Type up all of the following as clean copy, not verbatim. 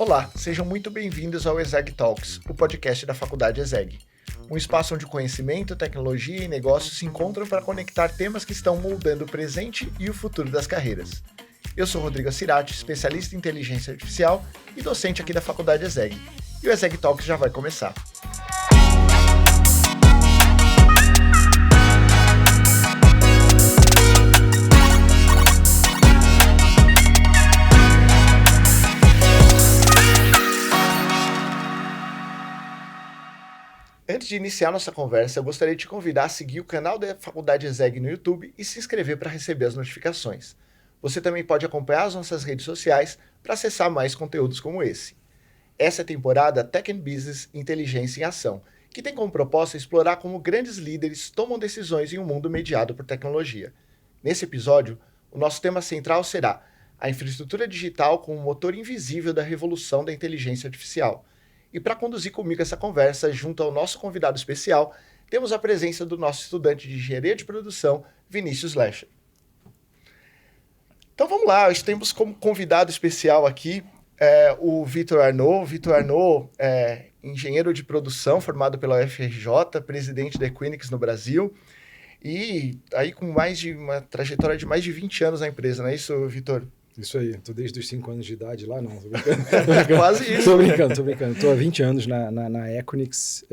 Olá, sejam muito bem-vindos ao ESEG Talks, o podcast da Faculdade ESEG. Um espaço onde conhecimento, tecnologia e negócios se encontram para conectar temas que estão moldando o presente e o futuro das carreiras. Eu sou Rodrigo Cirati, especialista em inteligência artificial e docente aqui da Faculdade ESEG. E o ESEG Talks já vai começar. Antes de iniciar nossa conversa, eu gostaria de te convidar a seguir o canal da Faculdade ESEG no YouTube e se inscrever para receber as notificações. Você também pode acompanhar as nossas redes sociais para acessar mais conteúdos como esse. Essa é a temporada Tech and Business Inteligência em Ação, que tem como proposta explorar como grandes líderes tomam decisões em um mundo mediado por tecnologia. Nesse episódio, o nosso tema central será a infraestrutura digital como motor invisível da revolução da inteligência artificial. E para conduzir comigo essa conversa, junto ao nosso convidado especial, temos a presença do nosso estudante de engenharia de produção, Vinícius Lescher. Então vamos lá, nós temos como convidado especial aqui o Vitor Arnaud. Vitor Arnaud é engenheiro de produção formado pela UFRJ, presidente da Equinix no Brasil, e aí com uma trajetória de mais de 20 anos na empresa, não é isso, Vitor? Isso aí, estou desde os 5 anos de idade lá, não, tô brincando. Quase isso. Tô brincando. Estou há 20 anos na Equinix,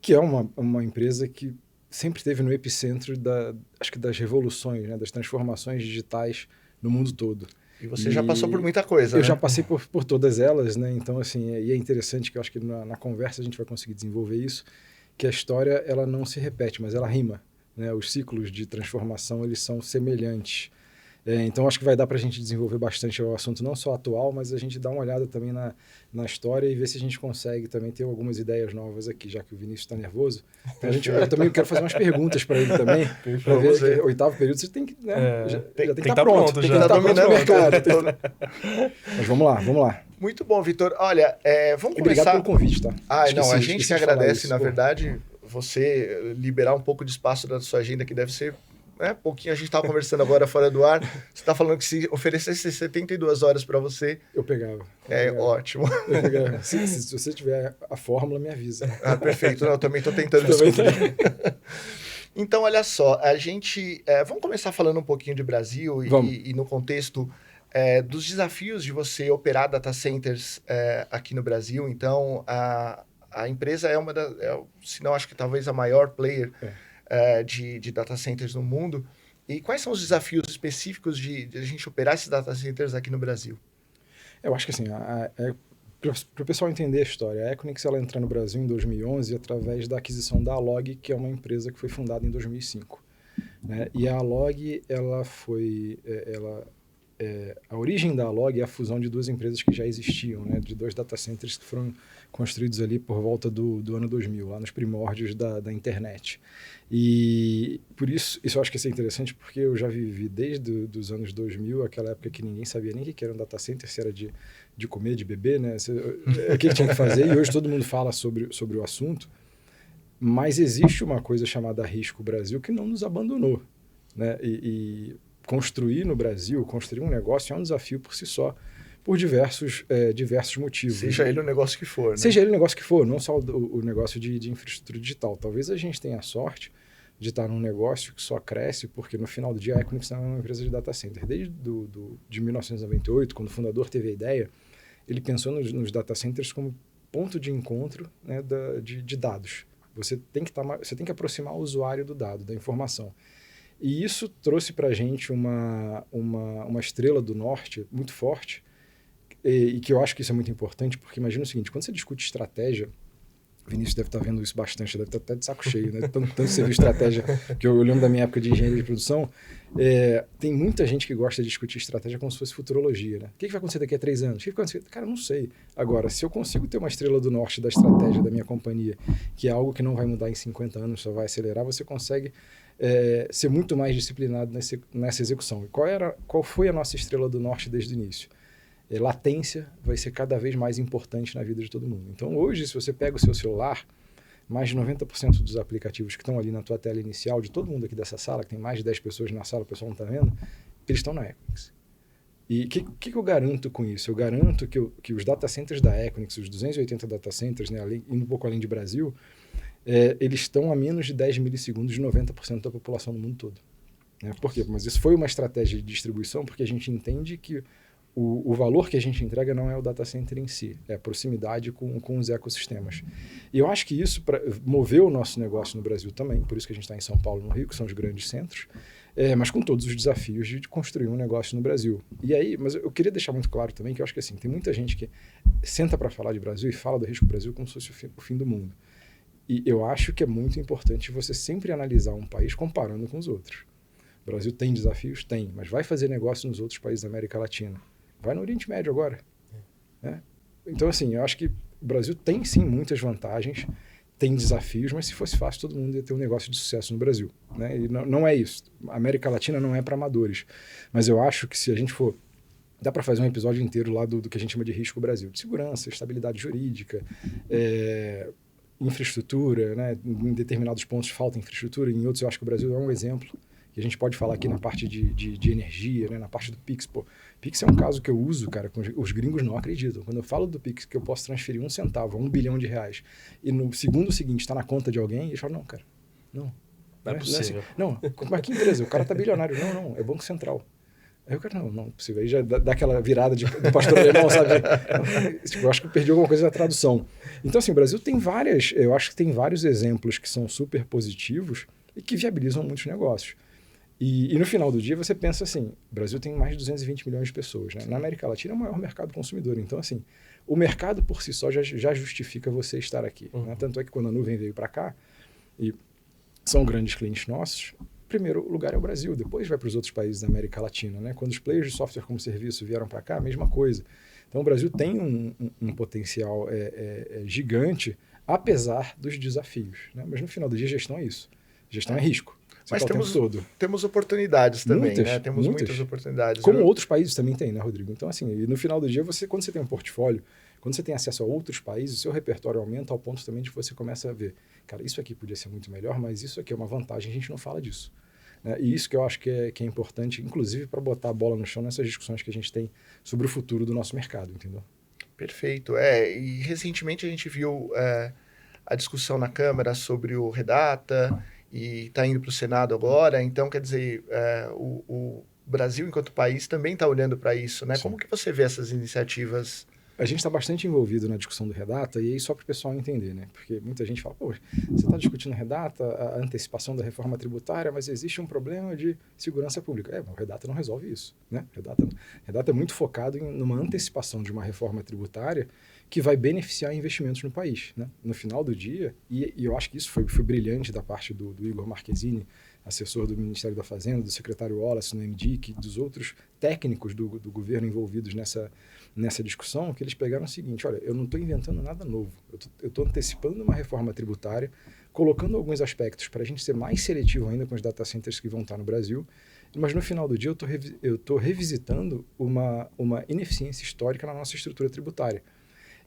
que é uma empresa que sempre esteve no epicentro das revoluções, né, das transformações digitais no mundo todo. E você já passou por muita coisa, Eu né? já passei por todas elas, né? Então, assim, e é interessante que eu acho que na conversa a gente vai conseguir desenvolver isso, que a história ela não se repete, mas ela rima, né? Os ciclos de transformação, eles são semelhantes. Então, acho que vai dar para a gente desenvolver bastante o assunto, não só atual, mas a gente dá uma olhada também na história e ver se a gente consegue também ter algumas ideias novas aqui, já que o Vinícius está nervoso. Então, eu também quero fazer umas perguntas para ele também, para ver que oitavo período você tem que, né, já tem que estar pronto, tem que estar dominando o mercado. Mas vamos lá. Muito bom, Vitor. Olha, vamos começar... Obrigado pelo convite, tá? A gente que agradece, na verdade, você liberar um pouco de espaço da sua agenda, que deve ser... pouquinho, a gente estava conversando agora fora do ar, você está falando que se oferecesse 72 horas para você... Eu pegava. Ótimo. Eu pegava. Se você tiver a fórmula, me avisa. Perfeito. Eu também estou tentando descobrir. Então, olha só, a gente... vamos começar falando um pouquinho de Brasil e no contexto dos desafios de você operar data centers aqui no Brasil. Então, a empresa é se não acho que talvez a maior player... de data centers no mundo. E quais são os desafios específicos de a gente operar esses data centers aqui no Brasil? Eu acho que assim, para o pessoal entender a história, a Equinix ela entrou no Brasil em 2011 através da aquisição da Alog, que é uma empresa que foi fundada em 2005. Né? E a Alog, a origem da Alog é a fusão de duas empresas que já existiam, né? De dois data centers que foram construídos ali por volta do ano 2000, lá nos primórdios da internet. E por isso eu acho que isso é interessante, porque eu já vivi desde os anos 2000, aquela época que ninguém sabia nem o que era um data center, se era de comer, de beber, né? O que tinha que fazer, e hoje todo mundo fala sobre o assunto, mas existe uma coisa chamada Risco Brasil que não nos abandonou, né? E construir no Brasil, construir um negócio é um desafio por si só, por diversos motivos. Seja ele o negócio que for, né? Seja ele o negócio que for, não só o negócio de infraestrutura digital. Talvez a gente tenha a sorte de estar num negócio que só cresce, porque no final do dia a Equinix é uma empresa de data center. Desde de 1998, quando o fundador teve a ideia, ele pensou nos data centers como ponto de encontro, né, de dados. Você tem que aproximar o usuário do dado, da informação. E isso trouxe para a gente uma estrela do norte muito forte, e que eu acho que isso é muito importante, porque imagina o seguinte, quando você discute estratégia, Vinícius deve estar vendo isso bastante, deve estar até de saco cheio, né? Tanto você viu estratégia, que eu lembro da minha época de engenharia de produção, tem muita gente que gosta de discutir estratégia como se fosse futurologia, né? O que vai acontecer daqui a 3 anos? O que vai acontecer? Cara, não sei. Agora, se eu consigo ter uma estrela do norte da estratégia da minha companhia, que é algo que não vai mudar em 50 anos, só vai acelerar, você consegue ser muito mais disciplinado nessa execução. E qual foi a nossa estrela do norte desde o início? Latência vai ser cada vez mais importante na vida de todo mundo. Então, hoje, se você pega o seu celular, mais de 90% dos aplicativos que estão ali na tua tela inicial, de todo mundo aqui dessa sala, que tem mais de 10 pessoas na sala, o pessoal não está vendo, eles estão na Equinix. E o que eu garanto com isso? Eu garanto que os data centers da Equinix, os 280 data centers, né, indo um pouco além de Brasil, eles estão a menos de 10 milissegundos de 90% da população do mundo todo. Né? Por quê? Mas isso foi uma estratégia de distribuição porque a gente entende que o valor que a gente entrega não é o data center em si, é a proximidade com os ecossistemas. E eu acho que isso moveu o nosso negócio no Brasil também, por isso que a gente está em São Paulo e no Rio, que são os grandes centros, mas com todos os desafios de construir um negócio no Brasil. E aí, mas eu queria deixar muito claro também que eu acho que assim, tem muita gente que senta para falar de Brasil e fala do risco Brasil como se fosse o fim do mundo. E eu acho que é muito importante você sempre analisar um país comparando com os outros. O Brasil tem desafios? Tem, mas vai fazer negócio nos outros países da América Latina. Vai no Oriente Médio agora. Né? Então, assim, eu acho que o Brasil tem, sim, muitas vantagens, tem desafios, mas se fosse fácil, todo mundo ia ter um negócio de sucesso no Brasil. Né? E não é isso. A América Latina não é para amadores. Mas eu acho que se a gente for... Dá para fazer um episódio inteiro lá do que a gente chama de risco Brasil. De segurança, estabilidade jurídica, infraestrutura, né? Em determinados pontos falta infraestrutura, em outros eu acho que o Brasil é um exemplo. E a gente pode falar aqui na parte de energia, né? Na parte do Pix. Pô, Pix é um caso que eu uso, cara, os gringos não acreditam. Quando eu falo do Pix, que eu posso transferir 1 centavo a 1 bilhão de reais, e no segundo seguinte está na conta de alguém, eles falam, não, cara, não. Não é possível. Não, mas que empresa? O cara tá bilionário. Não, é Banco Central. Aí o cara, não é possível. Aí já dá aquela virada do pastor alemão, sabe? Tipo, eu acho que eu perdi alguma coisa na tradução. Então, assim, o Brasil tem eu acho que tem vários exemplos que são super positivos e que viabilizam muitos negócios. E no final do dia você pensa assim, o Brasil tem mais de 220 milhões de pessoas, né? Na América Latina é o maior mercado consumidor. Então, assim, o mercado por si só já justifica você estar aqui. Né? Tanto é que quando a nuvem veio para cá, e são grandes clientes nossos, o primeiro lugar é o Brasil, depois vai para os outros países da América Latina. Né? Quando os players de software como serviço vieram para cá, a mesma coisa. Então, o Brasil tem um potencial gigante, apesar dos desafios. Né? Mas no final do dia, gestão é isso. Gestão é risco. Mas temos oportunidades também, né? Temos muitas oportunidades. Como outros países também têm, né, Rodrigo? Então, assim, e no final do dia, quando você tem um portfólio, quando você tem acesso a outros países, o seu repertório aumenta ao ponto também de que você começa a ver, cara, isso aqui podia ser muito melhor, mas isso aqui é uma vantagem, a gente não fala disso. Né? E isso que eu acho que é importante, inclusive para botar a bola no chão nessas discussões que a gente tem sobre o futuro do nosso mercado, entendeu? Perfeito. E recentemente a gente viu a discussão na Câmara sobre o Redata, e está indo para o Senado agora, então, quer dizer, o Brasil, enquanto país, também está olhando para isso, né? Sim. Como que você vê essas iniciativas? A gente está bastante envolvido na discussão do Redata, e aí só para o pessoal entender, né? Porque muita gente fala, pô, você está discutindo Redata, a antecipação da reforma tributária, mas existe um problema de segurança pública. O Redata não resolve isso, né? Redata é muito focado numa antecipação de uma reforma tributária que vai beneficiar investimentos no país, né? No final do dia, e eu acho que isso foi brilhante da parte do Igor Marquezini, assessor do Ministério da Fazenda, do secretário Wallace no MDIC, dos outros técnicos do governo envolvidos nessa discussão, que eles pegaram o seguinte, olha, eu não estou inventando nada novo, eu estou antecipando uma reforma tributária, colocando alguns aspectos para a gente ser mais seletivo ainda com os data centers que vão estar no Brasil, mas no final do dia eu estou revisitando uma ineficiência histórica na nossa estrutura tributária.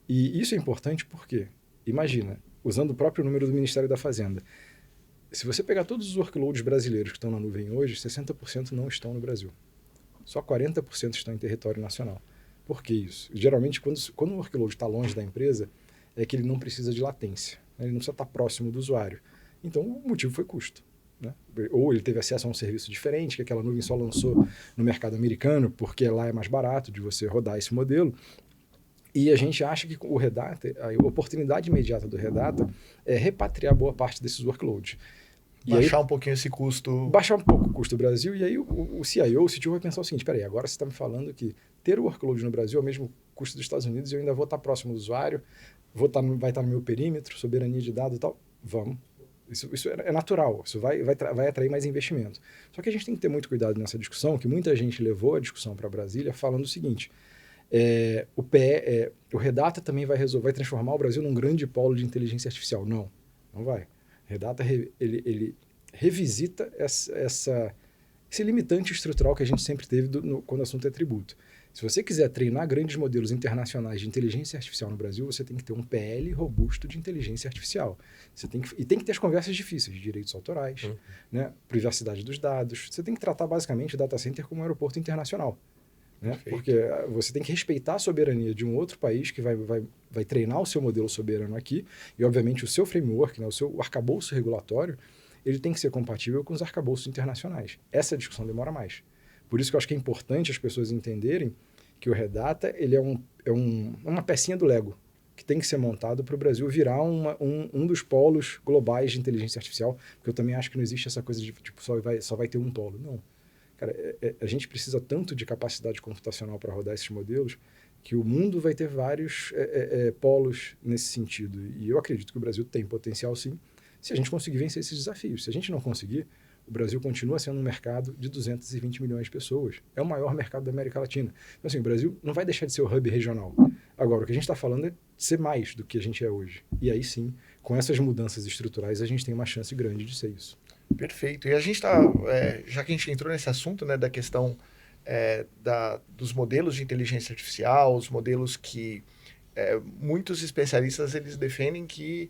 E isso é importante porque, imagina, usando o próprio número do Ministério da Fazenda, se você pegar todos os workloads brasileiros que estão na nuvem hoje, 60% não estão no Brasil. Só 40% estão em território nacional. Por que isso? Geralmente, quando o workload está longe da empresa, é que ele não precisa de latência. Ele não precisa estar próximo do usuário. Então, o motivo foi custo. Né? Ou ele teve acesso a um serviço diferente, que aquela nuvem só lançou no mercado americano, porque lá é mais barato de você rodar esse modelo. E a gente acha que o Redata, a oportunidade imediata do Redata é repatriar boa parte desses workloads. Baixar um pouquinho esse custo. Baixar um pouco o custo do Brasil. E aí o CIO, o CTO vai pensar o seguinte, peraí, agora você está me falando que ter o workload no Brasil é o mesmo custo dos Estados Unidos e eu ainda vou estar próximo do usuário, vai estar no meu perímetro, soberania de dados e tal. Vamos. Isso é natural, isso vai atrair mais investimento. Só que a gente tem que ter muito cuidado nessa discussão, que muita gente levou a discussão para Brasília falando o seguinte... o Redata também vai transformar o Brasil num grande polo de inteligência artificial. Não vai. O Redata ele revisita esse limitante estrutural que a gente sempre teve quando o assunto é tributo. Se você quiser treinar grandes modelos internacionais de inteligência artificial no Brasil, você tem que ter um PL robusto de inteligência artificial. E tem que ter as conversas difíceis de direitos autorais, né, privacidade dos dados. Você tem que tratar basicamente o data center como um aeroporto internacional. né? Porque você tem que respeitar a soberania de um outro país que vai treinar o seu modelo soberano aqui e, obviamente, o seu framework, né, o seu arcabouço regulatório, ele tem que ser compatível com os arcabouços internacionais. Essa discussão demora mais. Por isso que eu acho que é importante as pessoas entenderem que o Redata ele é uma pecinha do Lego que tem que ser montado para o Brasil virar um dos polos globais de inteligência artificial, porque eu também acho que não existe essa coisa de tipo, só vai ter um polo. Não. Cara, a gente precisa tanto de capacidade computacional para rodar esses modelos que o mundo vai ter vários polos nesse sentido. E eu acredito que o Brasil tem potencial, sim, se a gente conseguir vencer esses desafios. Se a gente não conseguir, o Brasil continua sendo um mercado de 220 milhões de pessoas. É o maior mercado da América Latina. Então, assim, o Brasil não vai deixar de ser o hub regional. Agora, o que a gente está falando é ser mais do que a gente é hoje. E aí, sim, com essas mudanças estruturais, a gente tem uma chance grande de ser isso. Perfeito. E a gente está, já que a gente entrou nesse assunto, né, da questão dos modelos de inteligência artificial, os modelos que muitos especialistas eles defendem que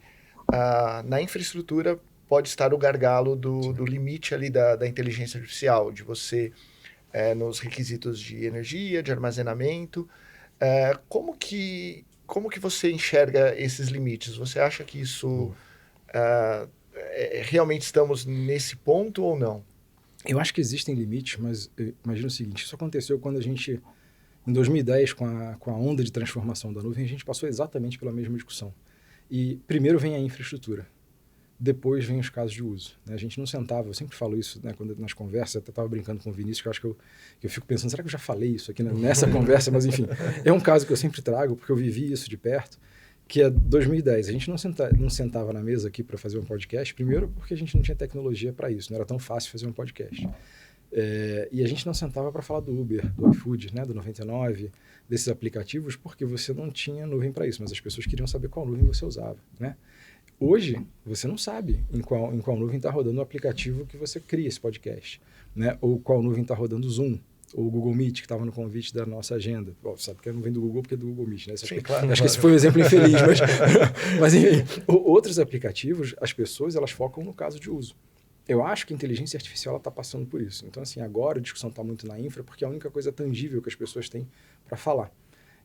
na infraestrutura pode estar o gargalo do limite ali da inteligência artificial, de você, nos requisitos de energia, de armazenamento. Como que você enxerga esses limites? Você acha que isso realmente estamos nesse ponto ou não? Eu acho que existem limites, mas imagina o seguinte, isso aconteceu quando a gente, em 2010, com a onda de transformação da nuvem, a gente passou exatamente pela mesma discussão. E primeiro vem a infraestrutura, depois vem os casos de uso. Né? A gente não sentava, eu sempre falo isso, né, quando, nas conversas, até estava brincando com o Vinícius, que eu acho que eu fico pensando, será que eu já falei isso aqui nessa conversa? Mas enfim, é um caso que eu sempre trago, porque eu vivi isso de perto, que é 2010. A gente não sentava na mesa aqui para fazer um podcast, primeiro porque a gente não tinha tecnologia para isso, não era tão fácil fazer um podcast. E a gente não sentava para falar do Uber, do iFood, né, do 99, desses aplicativos, porque você não tinha nuvem para isso, mas as pessoas queriam saber qual nuvem você usava, né? Hoje, você não sabe em qual nuvem está rodando o aplicativo que você cria esse podcast, né? Ou qual nuvem está rodando o Zoom, ou o Google Meet, que estava no convite da nossa agenda. Bom, sabe que não vem do Google porque é do Google Meet, né? Sim, claro, acho que esse foi um exemplo infeliz, mas enfim, outros aplicativos, as pessoas, elas focam no caso de uso. Eu acho que a inteligência artificial está passando por isso. Então, assim, agora a discussão está muito na infra, porque é a única coisa tangível que as pessoas têm para falar.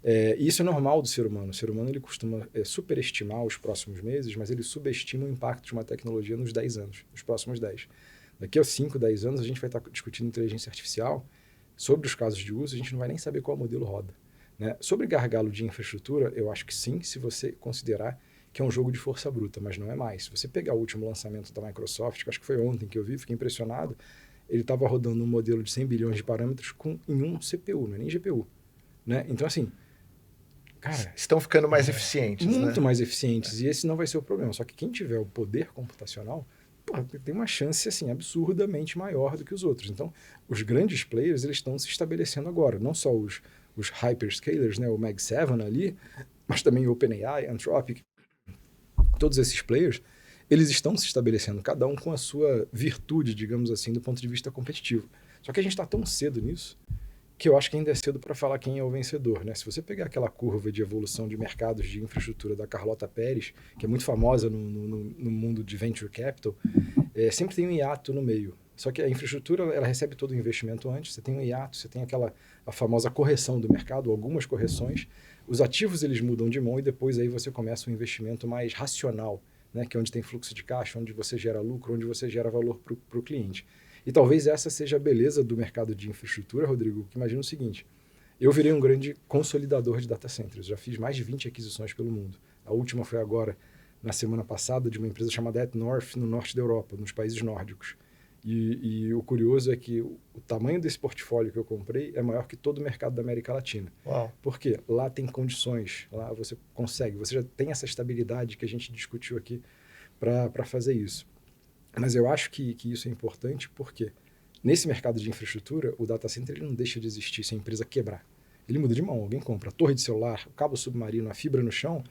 E isso é normal do ser humano. O ser humano ele costuma superestimar os próximos meses, mas ele subestima o impacto de uma tecnologia nos 10 anos, nos próximos 10. Daqui a 5, 10 anos, a gente vai estar discutindo inteligência artificial. Sobre os casos de uso, a gente não vai nem saber qual modelo roda. Né? Sobre gargalo de infraestrutura, eu acho que sim, se você considerar que é um jogo de força bruta, mas não é mais. Se você pegar o último lançamento da Microsoft, que acho que foi ontem que eu vi, fiquei impressionado, ele estava rodando um modelo de 100 bilhões de parâmetros em um CPU, não é nem GPU. Né? Então, assim, cara, estão ficando mais eficientes, muito né? mais eficientes, e esse não vai ser o problema. Só que quem tiver o poder computacional, tem uma chance assim, absurdamente maior do que os outros. Então, os grandes players eles estão se estabelecendo agora, não só os hyperscalers, né, o Mag 7 ali, mas também o OpenAI, Anthropic, todos esses players, eles estão se estabelecendo, cada um com a sua virtude, digamos assim, do ponto de vista competitivo. Só que a gente está tão cedo nisso, que eu acho que ainda é cedo para falar quem é o vencedor. Né? Se você pegar aquela curva de evolução de mercados de infraestrutura da Carlota Pérez, que é muito famosa no mundo de venture capital, sempre tem um hiato no meio. Só que a infraestrutura ela recebe todo o investimento antes, você tem um hiato, você tem a famosa correção do mercado, algumas correções. Os ativos eles mudam de mão e depois aí você começa um investimento mais racional, né? Que é onde tem fluxo de caixa, onde você gera lucro, onde você gera valor para o cliente. E talvez essa seja a beleza do mercado de infraestrutura, Rodrigo, que imagina o seguinte, eu virei um grande consolidador de data centers, já fiz mais de 20 aquisições pelo mundo. A última foi agora, na semana passada, de uma empresa chamada atNorth, no norte da Europa, nos países nórdicos. E o curioso é que o tamanho desse portfólio que eu comprei é maior que todo o mercado da América Latina. Uau. Por quê? Lá tem condições, lá você consegue, você já tem essa estabilidade que a gente discutiu aqui para fazer isso. Mas eu acho que isso é importante porque nesse mercado de infraestrutura, o data center ele não deixa de existir se a empresa quebrar. Ele muda de mão, alguém compra a torre de celular, o cabo submarino, a fibra no chão,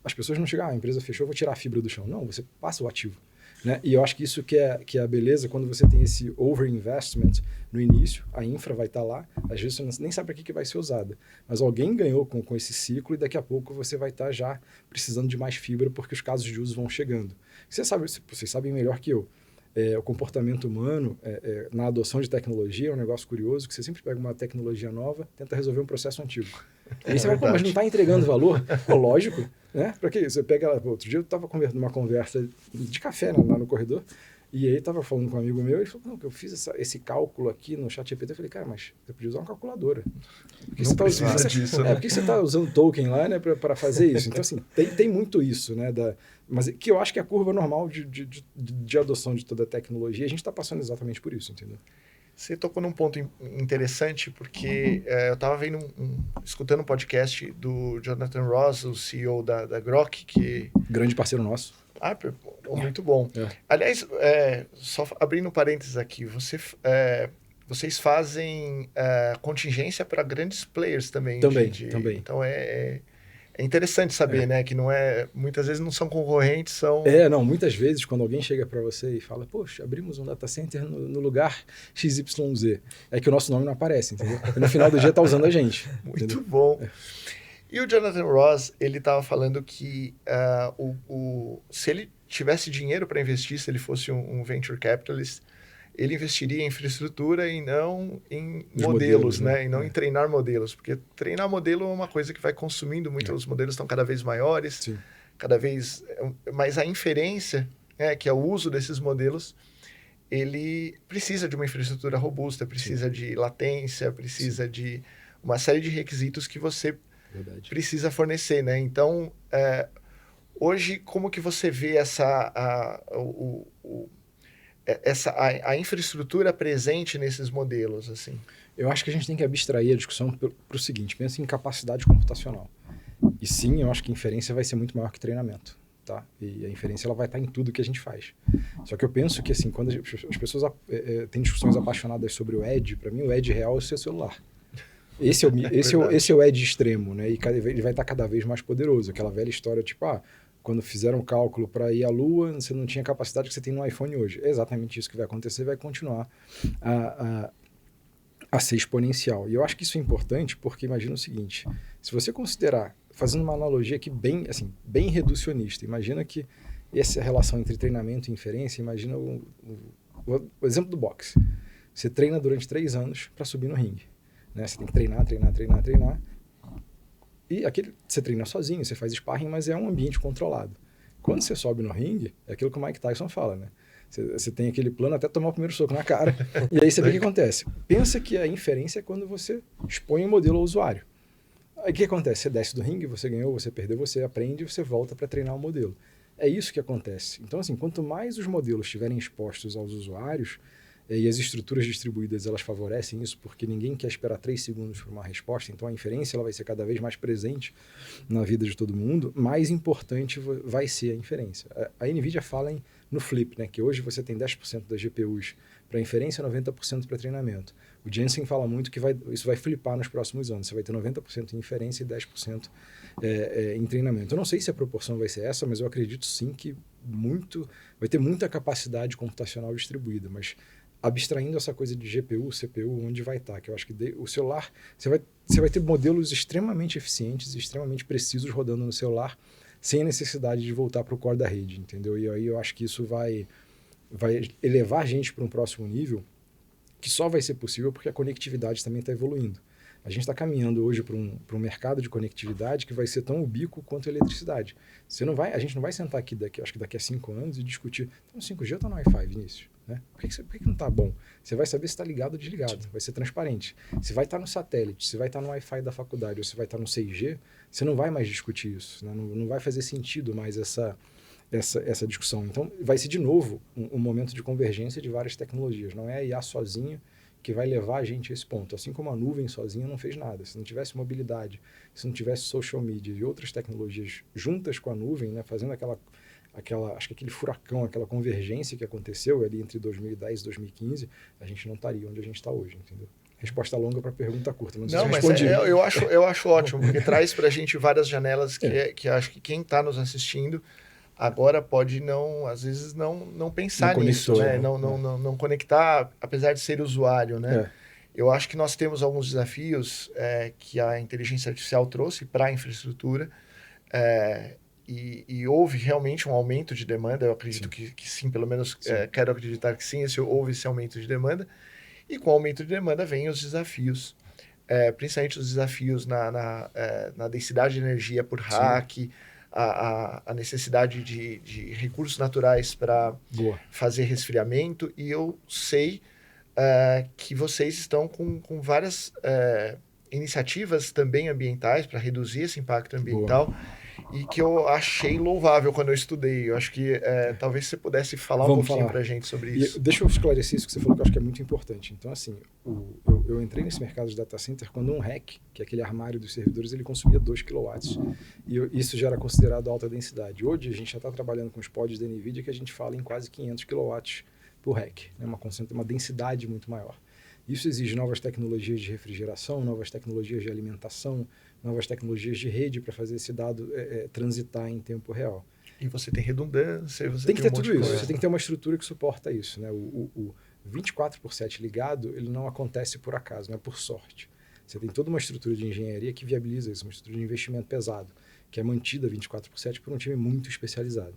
as pessoas não chegam, a empresa fechou, vou tirar a fibra do chão. Não, você passa o ativo. Né? E eu acho que isso que é a beleza quando você tem esse overinvestment no início, a infra vai estar lá, às vezes você nem sabe para que vai ser usada, mas alguém ganhou com esse ciclo e daqui a pouco você vai estar já precisando de mais fibra porque os casos de uso vão chegando. Vocês sabem melhor que eu, O comportamento humano na adoção de tecnologia é um negócio curioso, que você sempre pega uma tecnologia nova, tenta resolver um processo antigo. E aí você fala, pô, mas não está entregando valor? Pô, lógico, né? Para quê? Você pega ela, outro dia eu estava numa conversa de café lá no corredor, e aí estava falando com um amigo meu, e ele falou, não, que eu fiz esse cálculo aqui no ChatGPT. Eu falei, cara, mas você podia usar uma calculadora. Porque não precisa disso, né? Por que você está usando token lá, né, para fazer isso? Então, assim, tem muito isso, né? Mas que eu acho que é a curva normal de adoção de toda a tecnologia, a gente está passando exatamente por isso, entendeu? Você tocou num ponto interessante, porque eu estava escutando um podcast do Jonathan Ross, o CEO da Grok, que... Grande parceiro nosso. Muito bom. Aliás, só abrindo parênteses aqui, vocês fazem contingência para grandes players também. Também. Então é interessante saber, né? Que muitas vezes não são concorrentes, são... Não, muitas vezes quando alguém chega para você e fala, poxa, abrimos um data center no lugar XYZ, é que o nosso nome não aparece, entendeu? E no final do dia tá usando a gente. Muito entendeu? bom. E o Jonathan Ross, ele estava falando que se ele tivesse dinheiro para investir, se ele fosse um venture capitalist, ele investiria em infraestrutura e não em modelos, né? E não em treinar modelos, porque treinar modelo é uma coisa que vai consumindo muito, os modelos estão cada vez maiores, Sim. cada vez... Mas a inferência, que é o uso desses modelos, ele precisa de uma infraestrutura robusta, precisa de latência, precisa de uma série de requisitos que você precisa fornecer, né? Então, hoje, como que você vê a infraestrutura presente nesses modelos, assim? Eu acho que a gente tem que abstrair a discussão para o seguinte, pensa em capacidade computacional. E sim, eu acho que inferência vai ser muito maior que treinamento, tá? E a inferência ela vai estar em tudo que a gente faz. Só que eu penso que, assim, quando as pessoas têm discussões apaixonadas sobre o edge, para mim o edge real é o seu celular. Esse é o edge extremo, né? E ele vai estar cada vez mais poderoso. Aquela velha história, tipo, quando fizeram um cálculo para ir à Lua, você não tinha a capacidade que você tem no iPhone hoje. É exatamente isso que vai acontecer, vai continuar a ser exponencial. E eu acho que isso é importante porque imagina o seguinte, se você considerar, fazendo uma analogia aqui bem reducionista, imagina que essa relação entre treinamento e inferência, imagina o exemplo do boxe. Você treina durante 3 anos para subir no ringue. Né? Você tem que treinar. E você treina sozinho, você faz sparring, mas é um ambiente controlado. Quando você sobe no ringue, é aquilo que o Mike Tyson fala, né? Você tem aquele plano até tomar o primeiro soco na cara. E aí você vê o que acontece. Pensa que a inferência é quando você expõe o modelo ao usuário. Aí o que acontece? Você desce do ringue, você ganhou, você perdeu, você aprende, você volta para treinar o modelo. É isso que acontece. Então, assim, quanto mais os modelos estiverem expostos aos usuários, e as estruturas distribuídas elas favorecem isso, porque ninguém quer esperar 3 segundos para uma resposta, então a inferência ela vai ser cada vez mais presente na vida de todo mundo, mais importante vai ser a inferência. A NVIDIA fala no flip, né, que hoje você tem 10% das GPUs para inferência e 90% para treinamento. O Jensen fala muito que isso vai flipar nos próximos anos, você vai ter 90% em inferência e 10% em treinamento. Eu não sei se a proporção vai ser essa, mas eu acredito sim que vai ter muita capacidade computacional distribuída, mas abstraindo essa coisa de GPU, CPU, onde vai estar, que eu acho que o celular, você vai ter modelos extremamente eficientes e extremamente precisos rodando no celular, sem a necessidade de voltar para o core da rede, entendeu? E aí eu acho que isso vai elevar a gente para um próximo nível, que só vai ser possível porque a conectividade também está evoluindo. A gente está caminhando hoje para um mercado de conectividade que vai ser tão ubíquo quanto a eletricidade. A gente não vai sentar aqui, acho que daqui a 5 anos e discutir, então 5G está no Wi-Fi, Vinícius? Né? Por que não está bom? Você vai saber se está ligado ou desligado, vai ser transparente. Se vai estar no satélite, se vai estar no Wi-Fi da faculdade ou se vai estar no 6G, você não vai mais discutir isso, né? Não vai fazer sentido mais essa discussão. Então, vai ser de novo um momento de convergência de várias tecnologias. Não é a IA sozinha que vai levar a gente a esse ponto. Assim como a nuvem sozinha não fez nada. Se não tivesse mobilidade, se não tivesse social media e outras tecnologias juntas com a nuvem, né, fazendo acho que aquele furacão, aquela convergência que aconteceu ali entre 2010 e 2015, a gente não estaria onde a gente está hoje, entendeu? Resposta longa para pergunta curta. Não sei se respondi. Eu acho ótimo, porque traz para a gente várias janelas que acho que quem está nos assistindo agora pode às vezes não pensar nisso, né? Não conectar, apesar de ser usuário, né? Eu acho que nós temos alguns desafios que a inteligência artificial trouxe para a infraestrutura, e houve realmente um aumento de demanda, eu acredito que sim, pelo menos quero acreditar que sim, houve esse aumento de demanda, e com o aumento de demanda vem os desafios, principalmente os desafios na densidade de energia por rack, a necessidade de recursos naturais para fazer resfriamento, e eu sei que vocês estão com várias iniciativas também ambientais para reduzir esse impacto ambiental, e que eu achei louvável quando eu estudei. Eu acho que talvez você pudesse falar um pouquinho para a gente sobre isso. Deixa eu esclarecer isso que você falou, que eu acho que é muito importante. Então, assim, eu entrei nesse mercado de data center quando um rack, que é aquele armário dos servidores, ele consumia 2 kW. E isso já era considerado alta densidade. Hoje, a gente já está trabalhando com os pods da NVIDIA que a gente fala em quase 500 kW por rack, né? Uma densidade muito maior. Isso exige novas tecnologias de refrigeração, novas tecnologias de alimentação, novas tecnologias de rede para fazer esse dado transitar em tempo real. E você tem redundância, você tem que ter tudo isso. Você tem que ter uma estrutura que suporta isso, né? O 24/7 ligado, ele não acontece por acaso, não é por sorte. Você tem toda uma estrutura de engenharia que viabiliza isso, uma estrutura de investimento pesado, que é mantida 24/7 por um time muito especializado.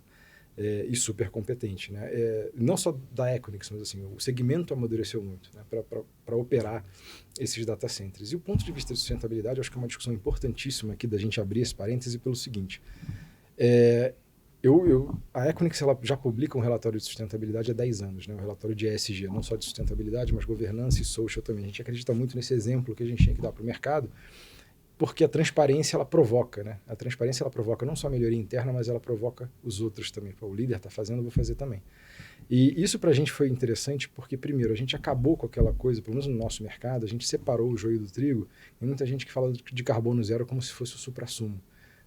E super competente, né? Não só da Equinix, mas assim, o segmento amadureceu muito, né? Para operar esses data centers. E o ponto de vista de sustentabilidade, eu acho que é uma discussão importantíssima aqui da gente abrir esse parêntese pelo seguinte. A Equinix ela já publica um relatório de sustentabilidade há 10 anos, né? Um relatório de ESG, não só de sustentabilidade, mas governança e social também. A gente acredita muito nesse exemplo que a gente tinha que dar para o mercado, porque a transparência ela provoca, né? A transparência ela provoca não só a melhoria interna, mas ela provoca os outros também. Pô, o líder está fazendo, eu vou fazer também. E isso para a gente foi interessante porque, primeiro, a gente acabou com aquela coisa, pelo menos no nosso mercado, a gente separou o joio do trigo, e muita gente que fala de carbono zero como se fosse o suprassumo,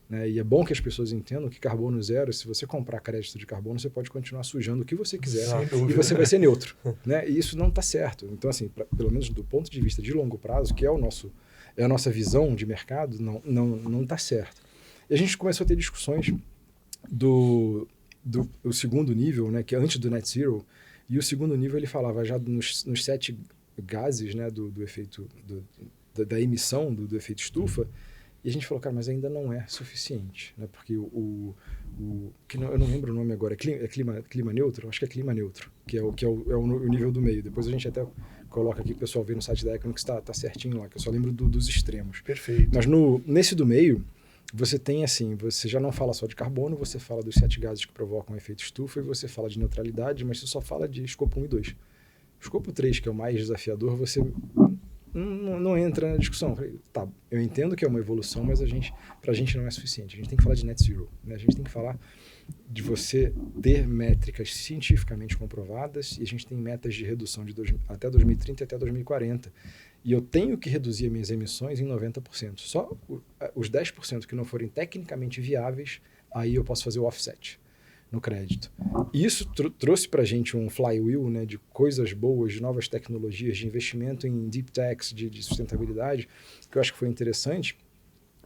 né? E é bom que as pessoas entendam que carbono zero, se você comprar crédito de carbono, você pode continuar sujando o que você quiser e você vai ser neutro, né? E isso não está certo. Então, assim, pelo menos do ponto de vista de longo prazo, que é a nossa visão de mercado, não está certo. E a gente começou a ter discussões do segundo nível, né, que é antes do net zero, e o segundo nível ele falava já nos 7 gases, né, do efeito da emissão do efeito estufa, e a gente falou, cara, mas ainda não é suficiente, né, porque eu não lembro o nome agora, é clima neutro? Acho que é clima neutro, que é o nível do meio. Depois a gente até coloca aqui, o pessoal vê no site da Equinix que está certinho lá, que eu só lembro dos extremos. Perfeito. Mas nesse do meio, você tem assim, você já não fala só de carbono, você fala dos 7 gases que provocam efeito estufa, e você fala de neutralidade, mas você só fala de escopo 1 e 2. O escopo 3, que é o mais desafiador, você não entra na discussão. Tá, eu entendo que é uma evolução, mas pra gente não é suficiente. A gente tem que falar de net zero, né? A gente tem que falar de você ter métricas cientificamente comprovadas, e a gente tem metas de redução até 2030 e até 2040. E eu tenho que reduzir minhas emissões em 90%. Só os 10% que não forem tecnicamente viáveis, aí eu posso fazer o offset no crédito. E isso trouxe para a gente um flywheel, né, de coisas boas, de novas tecnologias, de investimento em deep techs, de sustentabilidade, que eu acho que foi interessante,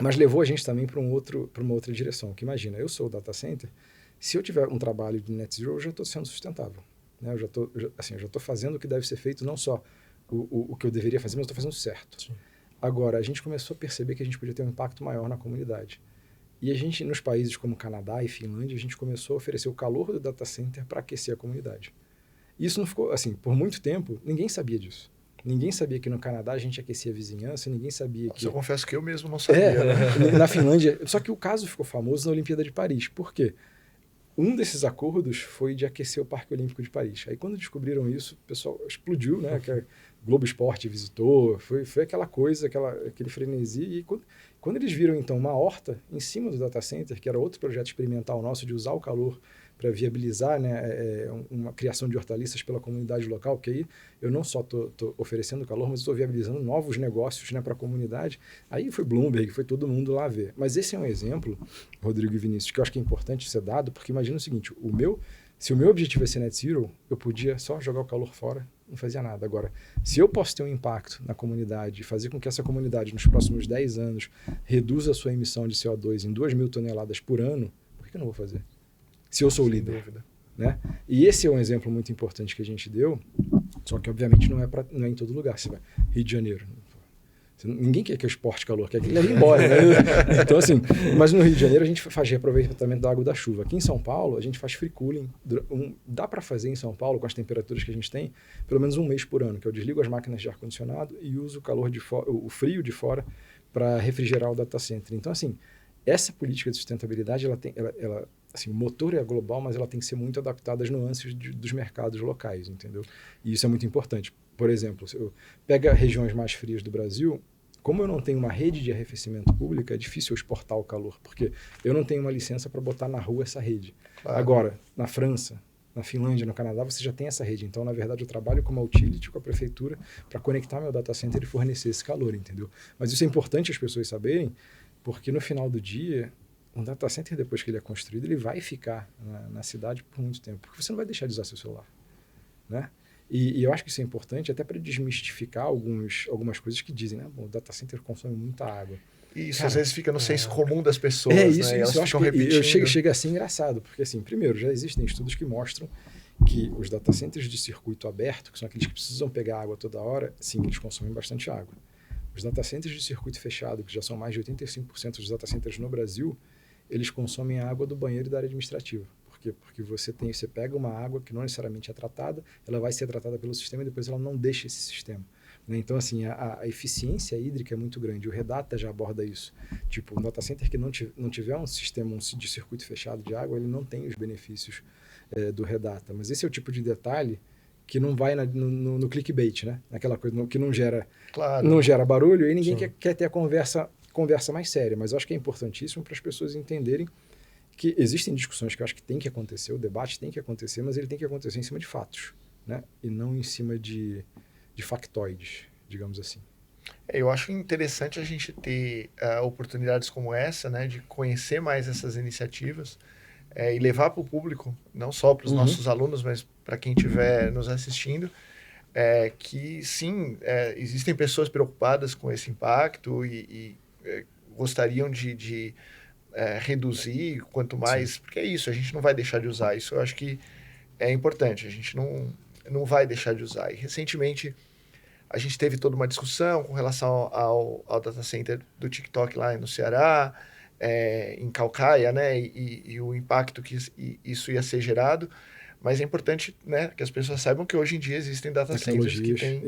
mas levou a gente também para uma outra direção. Que imagina, eu sou o data center, se eu tiver um trabalho de net zero, eu já estou sendo sustentável, né? Eu já estou fazendo o que deve ser feito, não só o que eu deveria fazer, mas eu estou fazendo certo. Sim. Agora, a gente começou a perceber que a gente podia ter um impacto maior na comunidade. E a gente, nos países como Canadá e Finlândia, a gente começou a oferecer o calor do data center para aquecer a comunidade. Isso não ficou, assim, por muito tempo, ninguém sabia disso. Ninguém sabia que no Canadá a gente aquecia a vizinhança, ninguém sabia que... Eu confesso que eu mesmo não sabia. Né? Na Finlândia, só que o caso ficou famoso na Olimpíada de Paris. Por quê? Um desses acordos foi de aquecer o Parque Olímpico de Paris. Aí quando descobriram isso, o pessoal explodiu, né? Que a Globo Esporte visitou, foi aquela coisa, aquele frenesi. E quando eles viram, então, uma horta em cima do data center, que era outro projeto experimental nosso de usar o calor para viabilizar, né, uma criação de hortaliças pela comunidade local, porque aí eu não só estou oferecendo calor, mas estou viabilizando novos negócios, né, para a comunidade. Aí foi Bloomberg, foi todo mundo lá ver. Mas esse é um exemplo, Rodrigo e Vinícius, que eu acho que é importante ser dado, porque imagina o seguinte, se o meu objetivo é ser net zero, eu podia só jogar o calor fora, não fazia nada. Agora, se eu posso ter um impacto na comunidade e fazer com que essa comunidade, nos próximos 10 anos, reduza a sua emissão de CO2 em 2.000 toneladas por ano, por que eu não vou fazer? Se eu sou o líder. Dúvida. Né? E esse é um exemplo muito importante que a gente deu, só que, obviamente, não é em todo lugar. Você vai Rio de Janeiro. Ninguém quer que eu exporte calor, quer que ele leve embora. Né? Então, assim, mas no Rio de Janeiro a gente faz reaproveitamento da água da chuva. Aqui em São Paulo, a gente faz free cooling. Dá para fazer em São Paulo, com as temperaturas que a gente tem, pelo menos um mês por ano, que eu desligo as máquinas de ar-condicionado e uso o calor de fora, o frio de fora para refrigerar o data center. Então, assim, essa política de sustentabilidade, assim, o motor é global, mas ela tem que ser muito adaptada às nuances dos mercados locais, entendeu? E isso é muito importante. Por exemplo, se eu pega regiões mais frias do Brasil, como eu não tenho uma rede de arrefecimento pública, é difícil eu exportar o calor, porque eu não tenho uma licença para botar na rua essa rede. Claro. Agora, na França, na Finlândia, no Canadá, você já tem essa rede. Então, na verdade, eu trabalho com uma utility, com a prefeitura, para conectar meu data center e fornecer esse calor, entendeu? Mas isso é importante as pessoas saberem, porque no final do dia, um data center, depois que ele é construído, ele vai ficar na cidade por muito tempo, porque você não vai deixar de usar seu celular, né? E eu acho que isso é importante até para desmistificar algumas coisas que dizem, né? Bom, o data center consome muita água. Isso, cara, às vezes fica no senso comum das pessoas, isso, né? Isso, eu acho que chega a ser engraçado, porque assim, primeiro, já existem estudos que mostram que os data centers de circuito aberto, que são aqueles que precisam pegar água toda hora, sim, eles consomem bastante água. Os data centers de circuito fechado, que já são mais de 85% dos data centers no Brasil, eles consomem a água do banheiro e da área administrativa. Por quê? Porque você pega uma água que não necessariamente é tratada, ela vai ser tratada pelo sistema e depois ela não deixa esse sistema. Né? Então, assim, a eficiência hídrica é muito grande. O Redata já aborda isso. Tipo, um data center que não tiver um sistema de circuito fechado de água, ele não tem os benefícios do Redata. Mas esse é o tipo de detalhe que não vai no clickbait, né? Naquela coisa que não gera, claro, não gera barulho e ninguém quer ter a conversa mais séria. Mas eu acho que é importantíssimo para as pessoas entenderem que existem discussões que eu acho que tem que acontecer, o debate tem que acontecer, mas ele tem que acontecer em cima de fatos, né? E não em cima de factoides, digamos assim. Eu acho interessante a gente ter oportunidades como essa, né? De conhecer mais essas iniciativas e levar para o público, não só para os nossos alunos, mas para quem estiver nos assistindo, que sim, existem pessoas preocupadas com esse impacto e gostariam de reduzir quanto mais, porque é isso, a gente não vai deixar de usar, isso eu acho que é importante, a gente não vai deixar de usar. E recentemente a gente teve toda uma discussão com relação ao data center do TikTok lá no Ceará, em Caucaia, né, e o impacto que isso ia ser gerado, mas é importante, né, que as pessoas saibam que hoje em dia existem data centers que têm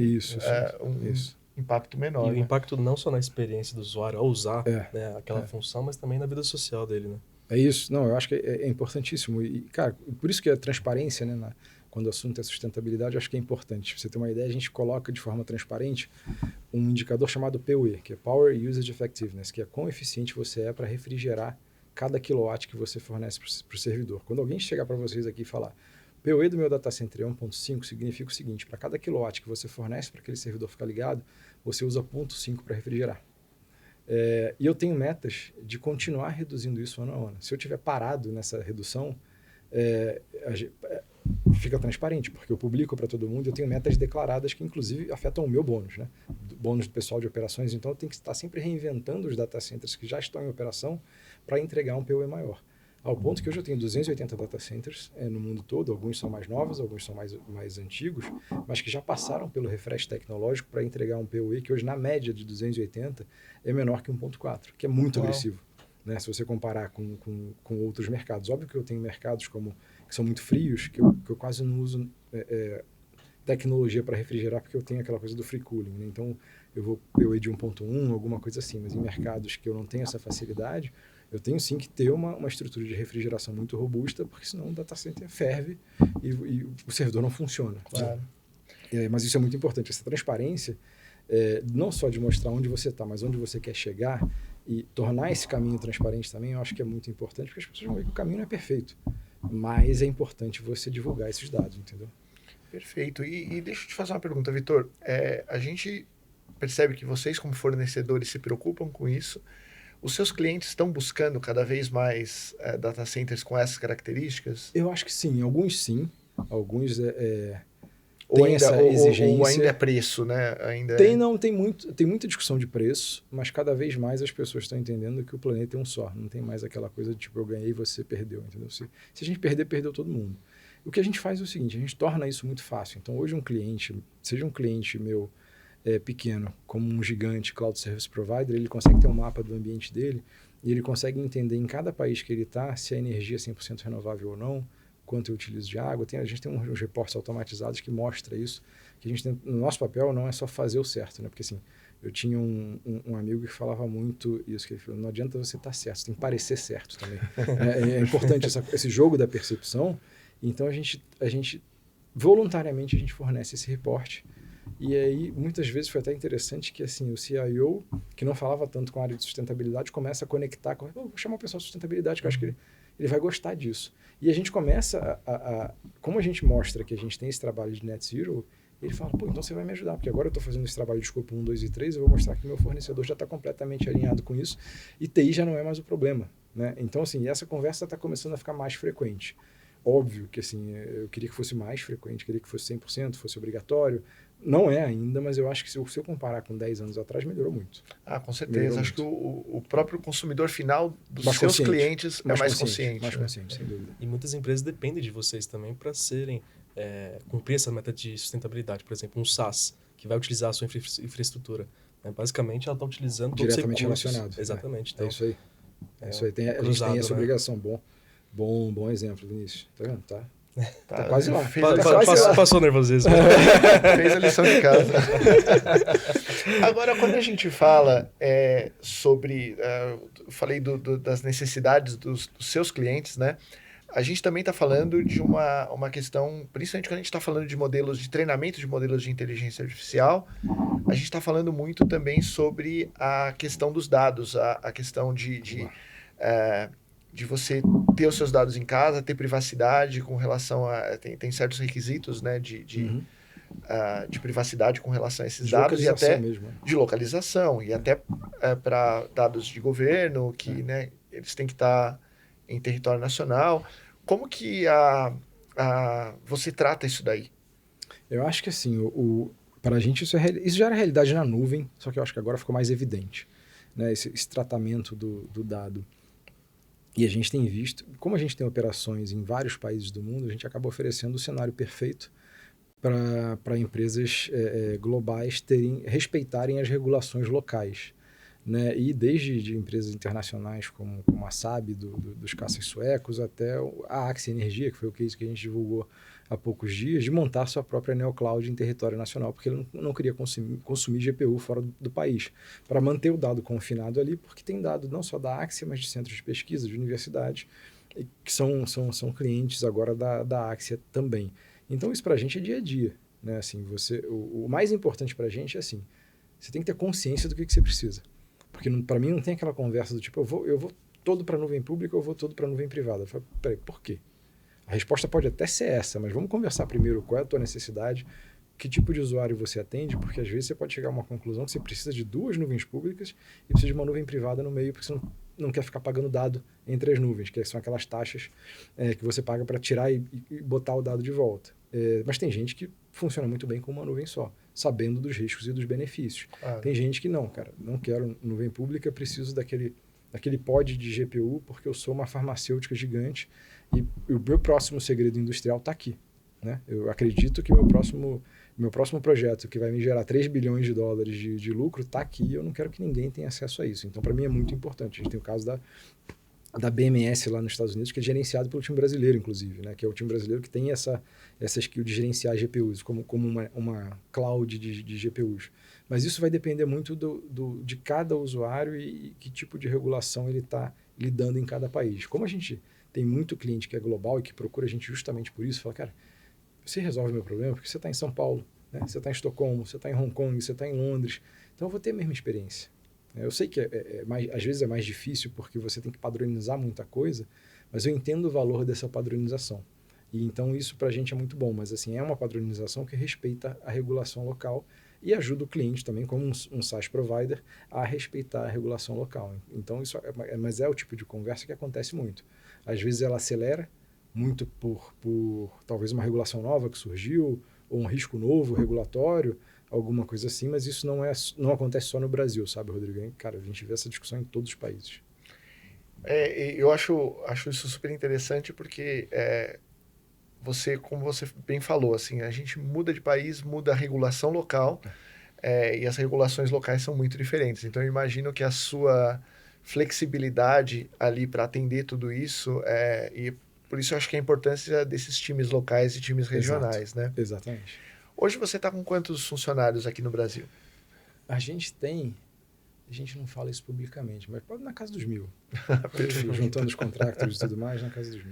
impacto menor. E o impacto não só na experiência do usuário ao usar aquela função, mas também na vida social dele, né? É isso. Não, eu acho que é importantíssimo. E, cara, por isso que a transparência, né, quando o assunto é sustentabilidade, eu acho que é importante. Pra você ter uma ideia, a gente coloca de forma transparente um indicador chamado PUE, que é Power Usage Effectiveness, que é quão eficiente você é para refrigerar cada quilowatt que você fornece para o servidor. Quando alguém chegar para vocês aqui e falar PUE do meu data center é 1.5, significa o seguinte: para cada quilowatt que você fornece para aquele servidor ficar ligado, você usa 0.5 para refrigerar. E eu tenho metas de continuar reduzindo isso ano a ano. Se eu tiver parado nessa redução, fica transparente, porque eu publico para todo mundo, eu tenho metas declaradas que inclusive afetam o meu bônus, né? Bônus do pessoal de operações, então eu tenho que estar sempre reinventando os data centers que já estão em operação para entregar um PUE maior. Ao ponto que hoje eu tenho 280 data centers no mundo todo, alguns são mais novos, alguns são mais antigos, mas que já passaram pelo refresh tecnológico para entregar um PUE que hoje, na média de 280, é menor que 1.4, que é muito agressivo, né? Se você comparar com outros mercados. Óbvio que eu tenho mercados que são muito frios, que eu quase não uso tecnologia para refrigerar, porque eu tenho aquela coisa do free cooling, né? Então, eu vou PUE de 1.1, alguma coisa assim, mas em mercados que eu não tenho essa facilidade, eu tenho sim que ter uma estrutura de refrigeração muito robusta, porque senão o data center ferve e o servidor não funciona. Claro. Mas isso é muito importante, essa transparência, não só de mostrar onde você está, mas onde você quer chegar e tornar esse caminho transparente também, eu acho que é muito importante, porque as pessoas vão ver que o caminho não é perfeito, mas é importante você divulgar esses dados, entendeu? Perfeito. E deixa eu te fazer uma pergunta, Vitor. A gente percebe que vocês, como fornecedores, se preocupam com isso. Os seus clientes estão buscando cada vez mais data centers com essas características? Eu acho que sim. Alguns sim. Alguns ou ainda é preço, né? Tem muita discussão de preço, mas cada vez mais as pessoas estão entendendo que o planeta é um só. Não tem mais aquela coisa de tipo, eu ganhei e você perdeu, entendeu? Se a gente perder, perdeu todo mundo. O que a gente faz é o seguinte: a gente torna isso muito fácil. Então, hoje um cliente, seja um cliente meu pequeno, como um gigante cloud service provider, ele consegue ter um mapa do ambiente dele e ele consegue entender em cada país que ele está se a energia é 100% renovável ou não, quanto eu utilizo de água. A gente tem uns reportes automatizados que mostra isso, que a gente tem, no nosso papel não é só fazer o certo, né? Porque assim, eu tinha um amigo que falava muito isso, que ele falou, não adianta você estar certo, você tem que parecer certo também. É importante esse jogo da percepção. Então a gente voluntariamente a gente fornece esse reporte. E aí, muitas vezes foi até interessante que assim, o CIO, que não falava tanto com a área de sustentabilidade, começa a conectar com, vou chamar o pessoal de sustentabilidade, que eu acho que ele vai gostar disso. E a gente começa como a gente mostra que a gente tem esse trabalho de Net Zero, ele fala, pô, então você vai me ajudar, porque agora eu estou fazendo esse trabalho de escopo 1, 2 e 3, eu vou mostrar que meu fornecedor já está completamente alinhado com isso, e TI já não é mais o problema, né? Então, assim, essa conversa está começando a ficar mais frequente. Óbvio que, assim, eu queria que fosse mais frequente, queria que fosse 100%, fosse obrigatório. Não é ainda, mas eu acho que se eu comparar com 10 anos atrás, melhorou muito. Com certeza. Acho que o próprio consumidor final dos seus clientes é mais consciente. Mais consciente, sem dúvida. E muitas empresas dependem de vocês também para cumprir essa meta de sustentabilidade. Por exemplo, um SaaS, que vai utilizar a sua infraestrutura. Basicamente, ela está utilizando todos os recursos. Diretamente relacionado. Exatamente. Então, é isso aí. É isso aí. A gente tem essa obrigação. Bom exemplo, Vinícius. Tá vendo? Tá quase lá. Passou nervosismo. Fez a lição de casa. Agora, quando a gente fala sobre... eu falei das necessidades dos seus clientes, né? A gente também está falando de uma questão, principalmente quando a gente está falando de modelos de treinamento de modelos de inteligência artificial, a gente está falando muito também sobre a questão dos dados, a questão de você ter os seus dados em casa, ter privacidade com relação a... Tem certos requisitos, né, de privacidade com relação a esses dados e até de localização e até para dados de governo que né, eles têm que estar em território nacional. Como que você trata isso daí? Eu acho que assim, para a gente isso já era realidade na nuvem, só que eu acho que agora ficou mais evidente, né, esse tratamento do dado. E a gente tem visto, como a gente tem operações em vários países do mundo, a gente acaba oferecendo o cenário perfeito para empresas globais respeitarem as regulações locais. Né? E desde de empresas internacionais como a SAB, dos caças suecos, até a Axie Energia, que foi o case que a gente divulgou há poucos dias, de montar sua própria neocloud em território nacional, porque ele não queria consumir GPU fora do país, para manter o dado confinado ali, porque tem dado não só da Axie, mas de centros de pesquisa, de universidades, que são clientes agora da Axie também. Então isso para a gente é dia a dia. Né? Assim, o mais importante para a gente é assim, você tem que ter consciência do que você precisa. Porque para mim não tem aquela conversa do tipo, eu vou todo para a nuvem pública ou eu vou todo para a nuvem privada. Eu falo, peraí, por quê? A resposta pode até ser essa, mas vamos conversar primeiro qual é a tua necessidade, que tipo de usuário você atende, porque às vezes você pode chegar a uma conclusão que você precisa de 2 nuvens públicas e precisa de uma nuvem privada no meio, porque você não quer ficar pagando dado entre as nuvens, que são aquelas taxas que você paga para tirar e botar o dado de volta. Mas tem gente que funciona muito bem com uma nuvem só, sabendo dos riscos e dos benefícios. Tem gente que não, cara, não quero nuvem pública, preciso daquele pod de GPU, porque eu sou uma farmacêutica gigante e o meu próximo segredo industrial está aqui. Né? Eu acredito que meu próximo projeto, que vai me gerar 3 bilhões de dólares de lucro, está aqui e eu não quero que ninguém tenha acesso a isso. Então, para mim, é muito importante. A gente tem o caso da BMS lá nos Estados Unidos, que é gerenciado pelo time brasileiro, inclusive, né? Que é o time brasileiro que tem essa skill de gerenciar GPUs, como uma cloud de GPUs. Mas isso vai depender muito de cada usuário e que tipo de regulação ele está lidando em cada país. Como a gente tem muito cliente que é global e que procura a gente justamente por isso, fala, cara, você resolve meu problema porque você está em São Paulo, né? Você está em Estocolmo, você está em Hong Kong, você está em Londres, então eu vou ter a mesma experiência. Eu sei que às vezes é mais difícil porque você tem que padronizar muita coisa, mas eu entendo o valor dessa padronização. E então isso para a gente é muito bom, mas assim, é uma padronização que respeita a regulação local e ajuda o cliente também, como um SaaS provider, a respeitar a regulação local. Então isso mas é o tipo de conversa que acontece muito. Às vezes ela acelera muito por talvez uma regulação nova que surgiu, ou um risco novo regulatório, alguma coisa assim, mas isso não acontece só no Brasil, sabe, Rodrigo? Cara, a gente vê essa discussão em todos os países. Eu acho isso super interessante porque como você bem falou, assim, a gente muda de país, muda a regulação local, e as regulações locais são muito diferentes. Então, eu imagino que a sua flexibilidade ali para atender tudo isso, e por isso eu acho que a importância desses times locais e times regionais, Exato. né? Exatamente. Hoje você está com quantos funcionários aqui no Brasil? A gente não fala isso publicamente, mas pode na casa dos 1.000. Perfeito. Juntando os contratos e tudo mais, na casa dos 1.000.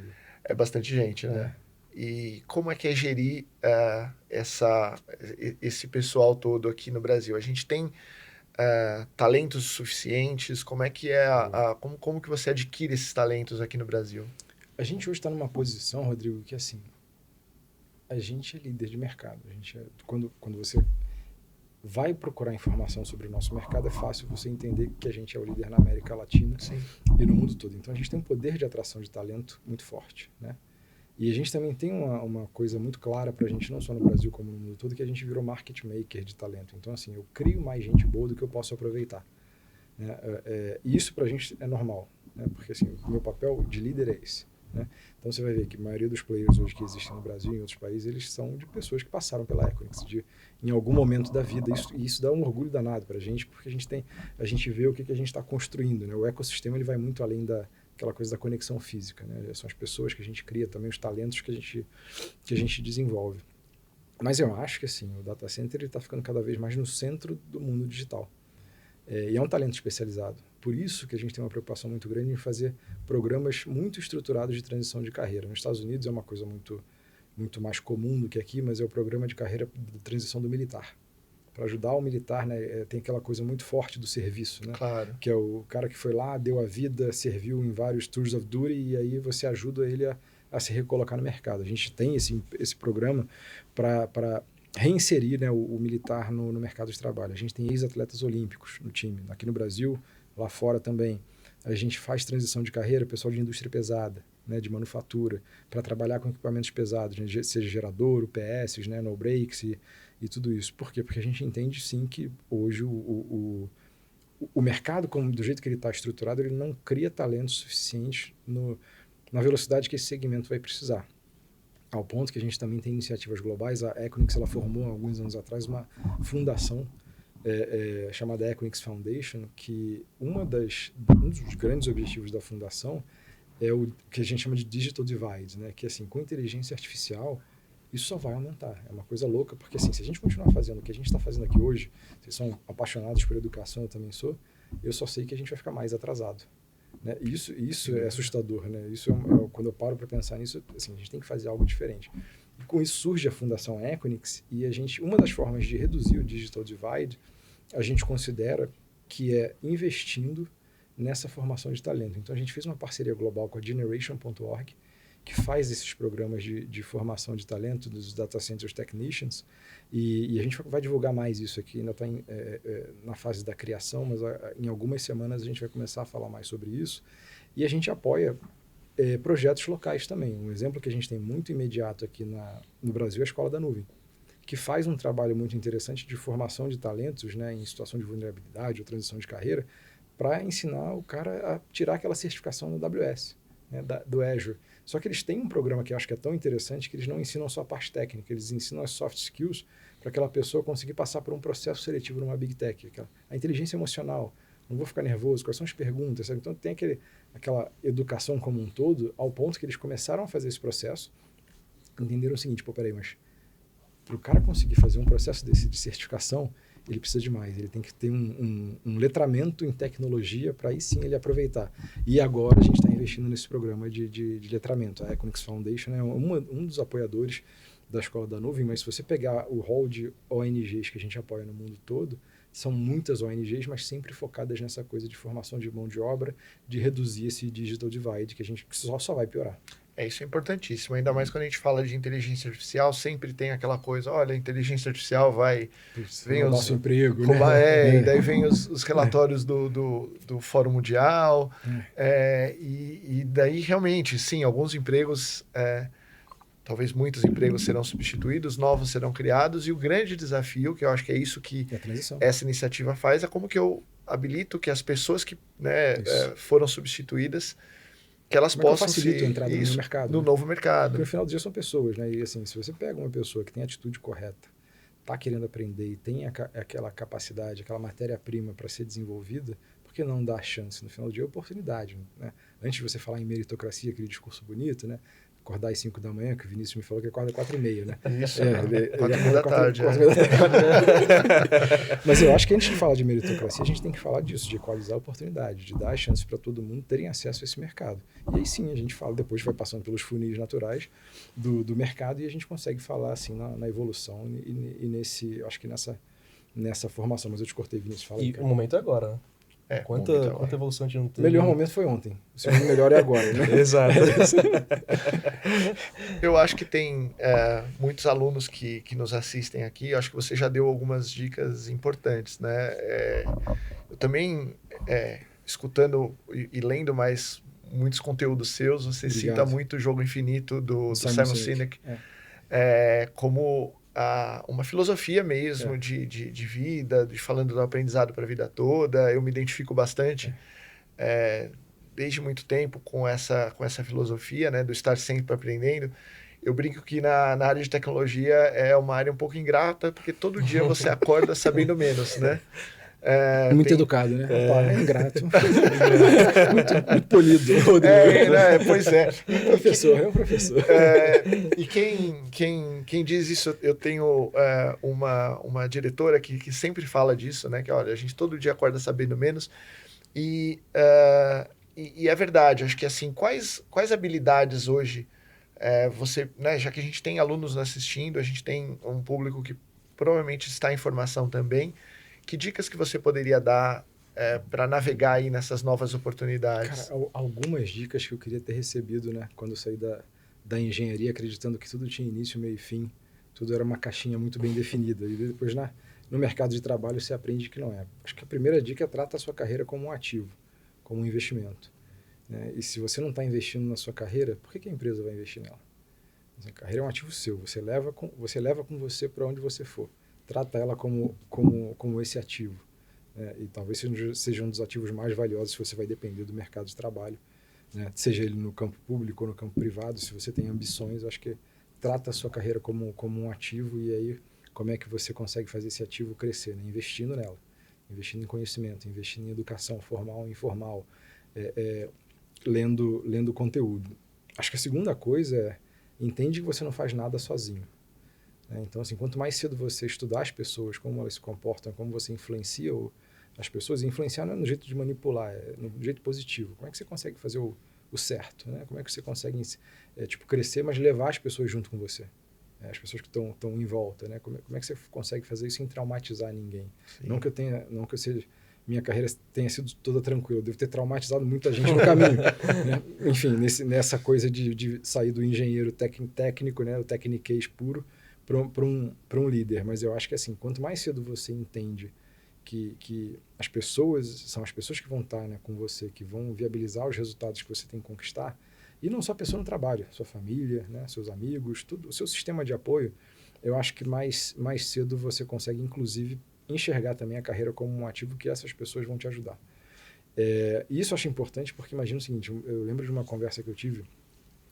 É bastante gente, né? E como é que é gerir esse pessoal todo aqui no Brasil? A gente tem talentos suficientes? Como é que como que você adquire esses talentos aqui no Brasil? A gente hoje está numa posição, Rodrigo, que assim, a gente é líder de mercado. Quando você vai procurar informação sobre o nosso mercado, é fácil você entender que a gente é o líder na América Latina e no mundo todo. Então, a gente tem um poder de atração de talento muito forte, né? E a gente também tem uma coisa muito clara para a gente, não só no Brasil como no mundo todo, que a gente virou market maker de talento. Então, assim, eu crio mais gente boa do que eu posso aproveitar, né? E isso para a gente é normal, né? Porque, assim, o meu papel de líder é esse, né? Então, você vai ver que a maioria dos players hoje que existem no Brasil e em outros países, eles são de pessoas que passaram pela Equinix em algum momento da vida. Isso dá um orgulho danado para a gente, porque a gente vê o que a gente está construindo, né? O ecossistema ele vai muito além daquela coisa da conexão física, né? São as pessoas que a gente cria, também os talentos que a gente desenvolve. Mas eu acho que assim, o data center está ficando cada vez mais no centro do mundo digital. E é um talento especializado. Por isso que a gente tem uma preocupação muito grande em fazer programas muito estruturados de transição de carreira. Nos Estados Unidos é uma coisa muito mais comum do que aqui, mas é o programa de carreira de transição do militar. Para ajudar o militar, né, tem aquela coisa muito forte do serviço, né? Claro. Que é o cara que foi lá, deu a vida, serviu em vários tours of duty e aí você ajuda ele a se recolocar no mercado. A gente tem esse programa para reinserir, né, o militar no mercado de trabalho. A gente tem ex-atletas olímpicos no time, aqui no Brasil, lá fora também. A gente faz transição de carreira, pessoal de indústria pesada, né, de manufatura, para trabalhar com equipamentos pesados, né, seja gerador, UPS, né, no breaks e tudo isso. Por quê? Porque a gente entende sim que hoje o mercado, do jeito que ele está estruturado, ele não cria talentos suficientes na velocidade que esse segmento vai precisar. Ao ponto que a gente também tem iniciativas globais. A Equinix ela formou há alguns anos atrás uma fundação chamada Equinix Foundation, que um dos grandes objetivos da fundação é o que a gente chama de Digital Divide, né? Que assim, com inteligência artificial, isso só vai aumentar. É uma coisa louca, porque assim, se a gente continuar fazendo o que a gente está fazendo aqui hoje, vocês são apaixonados por educação, eu também sou, eu só sei que a gente vai ficar mais atrasado. Né? Isso é assustador, né? Quando eu paro para pensar nisso, assim, a gente tem que fazer algo diferente. E com isso surge a Fundação Equinix e uma das formas de reduzir o Digital Divide, a gente considera que é investindo nessa formação de talento. Então a gente fez uma parceria global com a Generation.org, que faz esses programas de formação de talento dos Data Centers Technicians, e a gente vai divulgar mais isso aqui, ainda está na fase da criação, mas em algumas semanas a gente vai começar a falar mais sobre isso, e a gente apoia projetos locais também. Um exemplo que a gente tem muito imediato aqui no Brasil é a Escola da Nuvem, que faz um trabalho muito interessante de formação de talentos, né, em situação de vulnerabilidade ou transição de carreira, para ensinar o cara a tirar aquela certificação no AWS, né, do Azure. Só que eles têm um programa que eu acho que é tão interessante que eles não ensinam só a parte técnica, eles ensinam as soft skills para aquela pessoa conseguir passar por um processo seletivo numa Big Tech. A inteligência emocional, não vou ficar nervoso, quais são as perguntas, sabe? Então tem aquela educação como um todo, ao ponto que eles começaram a fazer esse processo, entenderam o seguinte, peraí, mas para o cara conseguir fazer um processo desse de certificação, ele precisa de mais, ele tem que ter um letramento em tecnologia para aí sim ele aproveitar. E agora a gente está investindo nesse programa de letramento. A Equinix Foundation é um dos apoiadores da Escola da Nuvem, mas se você pegar o hall de ONGs que a gente apoia no mundo todo, são muitas ONGs, mas sempre focadas nessa coisa de formação de mão de obra, de reduzir esse digital divide que só vai piorar. Isso é importantíssimo, ainda mais quando a gente fala de inteligência artificial, sempre tem aquela coisa, olha, a inteligência artificial vai... Vem o nosso emprego, roubar, né? E daí vem os relatórios do Fórum Mundial, e daí realmente, sim, alguns empregos, talvez muitos empregos serão substituídos, novos serão criados, e o grande desafio, que eu acho que é isso que essa iniciativa faz, é como que eu habilito que as pessoas que foram substituídas, que elas possam facilitar a entrada no mercado. No novo mercado. Porque no final do dia são pessoas, né? E assim, se você pega uma pessoa que tem a atitude correta, está querendo aprender e tem aquela capacidade, aquela matéria-prima para ser desenvolvida, por que não dar a chance? No final do dia é oportunidade, né? Antes de você falar em meritocracia, aquele discurso bonito, né? Acordar às 5 da manhã, que o Vinícius me falou que acorda às 4h30, né? Isso, ele 4h30 da tarde. Mas eu acho que antes de falar de meritocracia, a gente tem que falar disso, de equalizar a oportunidade, de dar a chance para todo mundo terem acesso a esse mercado. E aí sim, a gente fala, depois vai passando pelos funis naturais do mercado e a gente consegue falar assim na evolução e nesse, acho que nessa formação. Mas eu te cortei, Vinícius, fala aí, E cara. o momento é agora, né? Quanta evolução a gente não O teve? melhor momento foi ontem. O segundo melhor é agora, né? Exato. Eu acho que tem muitos alunos que nos assistem aqui. Eu acho que você já deu algumas dicas importantes, né? Eu também, escutando e lendo mais muitos conteúdos seus, você Obrigado. cita muito o Jogo Infinito do Simon Sinek como uma filosofia mesmo de vida, falando do aprendizado para a vida toda. Eu me identifico bastante desde muito tempo com essa filosofia, né, do estar sempre aprendendo. Eu brinco que na área de tecnologia é uma área um pouco ingrata, porque todo dia você acorda sabendo menos, né? Muito educado, né? É ingrato. muito polido. Pois é. É um professor. E quem diz isso, eu tenho uma diretora que sempre fala disso, né? Que, olha, a gente todo dia acorda sabendo menos. E é verdade. Acho que, assim, quais habilidades hoje você... Né, já que a gente tem alunos assistindo, a gente tem um público que provavelmente está em formação também. Que dicas que você poderia dar para navegar aí nessas novas oportunidades? Cara, algumas dicas que eu queria ter recebido, né? Quando eu saí da engenharia, acreditando que tudo tinha início, meio e fim. Tudo era uma caixinha muito bem definida. E depois, no mercado de trabalho, você aprende que não é. Acho que a primeira dica é trata a sua carreira como um ativo, como um investimento. Né? E se você não está investindo na sua carreira, por que a empresa vai investir nela? A carreira é um ativo seu. Você leva com você para onde você for. Trata ela como esse ativo. Né? E talvez seja um dos ativos mais valiosos se você vai depender do mercado de trabalho. Né? Seja ele no campo público ou no campo privado, se você tem ambições, acho que trata a sua carreira como um ativo e aí como é que você consegue fazer esse ativo crescer? Né? Investindo nela, investindo em conhecimento, investindo em educação formal e informal, lendo conteúdo. Acho que a segunda coisa é entende que você não faz nada sozinho. Então, assim, quanto mais cedo você estudar as pessoas, como elas se comportam, como você influencia as pessoas, e influenciar não é no jeito de manipular, é no jeito positivo. Como é que você consegue fazer o certo? Né? Como é que você consegue crescer, mas levar as pessoas junto com você? As pessoas que estão em volta. Né? Como é que você consegue fazer isso sem traumatizar ninguém? Não que eu seja... Minha carreira tenha sido toda tranquila. Eu devo ter traumatizado muita gente no caminho. Né? Enfim, nessa coisa de sair do engenheiro técnico, né? O tecniquez puro, para um líder. Mas eu acho que assim, quanto mais cedo você entende que as pessoas são as pessoas que vão estar, né, com você, que vão viabilizar os resultados que você tem que conquistar, e não só a pessoa no trabalho, sua família, né, seus amigos, tudo, o seu sistema de apoio, eu acho que mais cedo você consegue, inclusive, enxergar também a carreira como um ativo que essas pessoas vão te ajudar. E isso eu acho importante porque imagina o seguinte, eu lembro de uma conversa que eu tive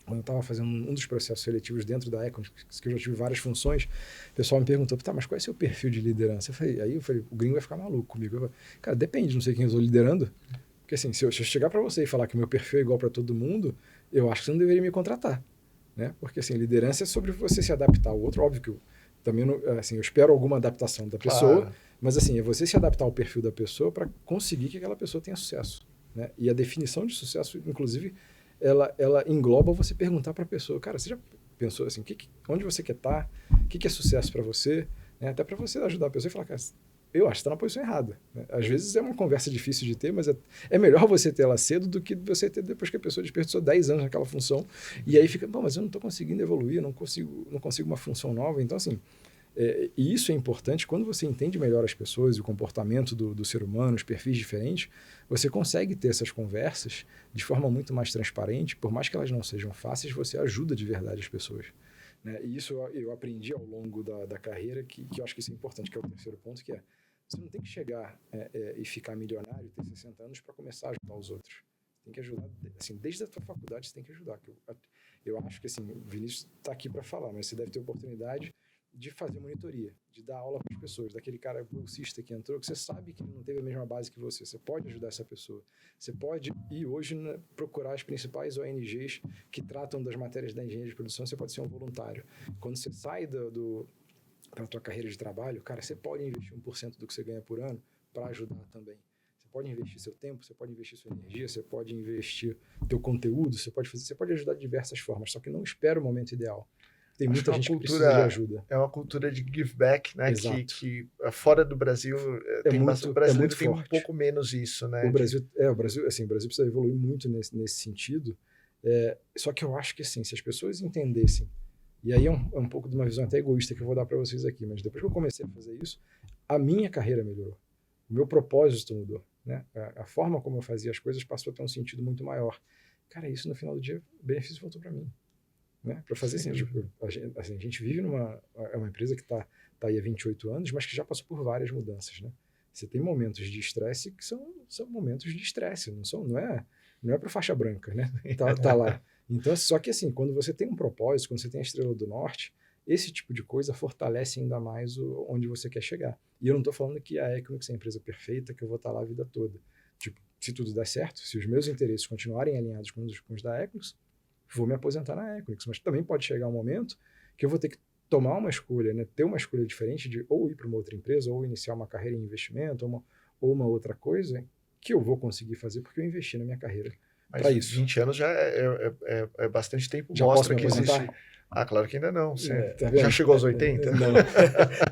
quando eu estava fazendo um dos processos seletivos dentro da Equinix, que eu já tive várias funções, o pessoal me perguntou, tá, mas qual é o seu perfil de liderança? Aí eu falei, o gringo vai ficar maluco comigo. Eu falei, cara, depende, não sei quem eu estou liderando. Porque assim, se eu chegar para você e falar que o meu perfil é igual para todo mundo, eu acho que você não deveria me contratar. Né? Porque assim, liderança é sobre você se adaptar ao outro. Óbvio que eu também não, assim, eu espero alguma adaptação da pessoa, claro. Mas assim, é você se adaptar ao perfil da pessoa para conseguir que aquela pessoa tenha sucesso. Né? E a definição de sucesso, inclusive, ela engloba você perguntar para a pessoa, cara, você já pensou assim, onde você quer estar? O que é sucesso para você? Né? Até para você ajudar a pessoa e falar, cara, eu acho que está na posição errada. Né? Às vezes é uma conversa difícil de ter, mas é melhor você ter ela cedo do que você ter depois que a pessoa desperdiçou 10 anos naquela função. E aí fica, mas eu não estou conseguindo evoluir, não consigo uma função nova. Então, assim, e isso é importante quando você entende melhor as pessoas e o comportamento do ser humano, os perfis diferentes, você consegue ter essas conversas de forma muito mais transparente, por mais que elas não sejam fáceis, você ajuda de verdade as pessoas. Né? E isso eu aprendi ao longo da carreira, que eu acho que isso é importante, que é o terceiro ponto, que é você não tem que chegar e ficar milionário, ter 60 anos para começar a ajudar os outros. Tem que ajudar, assim, desde a tua faculdade você tem que ajudar. Eu acho que assim, o Vinícius está aqui para falar, mas você deve ter oportunidade de fazer monitoria, de dar aula para as pessoas, daquele cara bolsista que entrou, que você sabe que ele não teve a mesma base que você pode ajudar essa pessoa, você pode ir hoje procurar as principais ONGs que tratam das matérias da engenharia de produção, você pode ser um voluntário. Quando você sai para a tua carreira de trabalho, cara, você pode investir 1% do que você ganha por ano para ajudar também. Você pode investir seu tempo, você pode investir sua energia, você pode investir teu conteúdo, você pode ajudar de diversas formas, só que não espera o momento ideal. Tem muita gente que precisa de ajuda. É uma cultura de give back, né? Que fora do Brasil, o brasileiro tem um pouco menos isso, né? O Brasil precisa evoluir muito nesse sentido. Só que eu acho que assim, se as pessoas entendessem, e aí é um pouco de uma visão até egoísta que eu vou dar para vocês aqui, mas depois que eu comecei a fazer isso, a minha carreira melhorou. O meu propósito mudou, né? A forma como eu fazia as coisas passou a ter um sentido muito maior. Cara, isso no final do dia, o benefício voltou para mim. Né? Para fazer assim, a gente vive é uma empresa que está aí há 28 anos, mas que já passou por várias mudanças, né? Você tem momentos de estresse que são momentos de estresse, não é para faixa branca, né? Tá lá. Então, só que assim, quando você tem um propósito, quando você tem a Estrela do Norte, esse tipo de coisa fortalece ainda mais onde você quer chegar. E eu não estou falando que a Equinix é a empresa perfeita, que eu vou estar lá a vida toda. Tipo, se tudo der certo, se os meus interesses continuarem alinhados com os da Equinix, vou me aposentar na Equinix, mas também pode chegar um momento que eu vou ter que tomar uma escolha, né? Ter uma escolha diferente de ou ir para uma outra empresa, ou iniciar uma carreira em investimento, ou uma outra coisa que eu vou conseguir fazer porque eu investi na minha carreira para isso. 20 anos já é bastante tempo. Já mostra posso me que aposentar? existe... Ah, claro que ainda não. Tá já chegou aos 80? Não.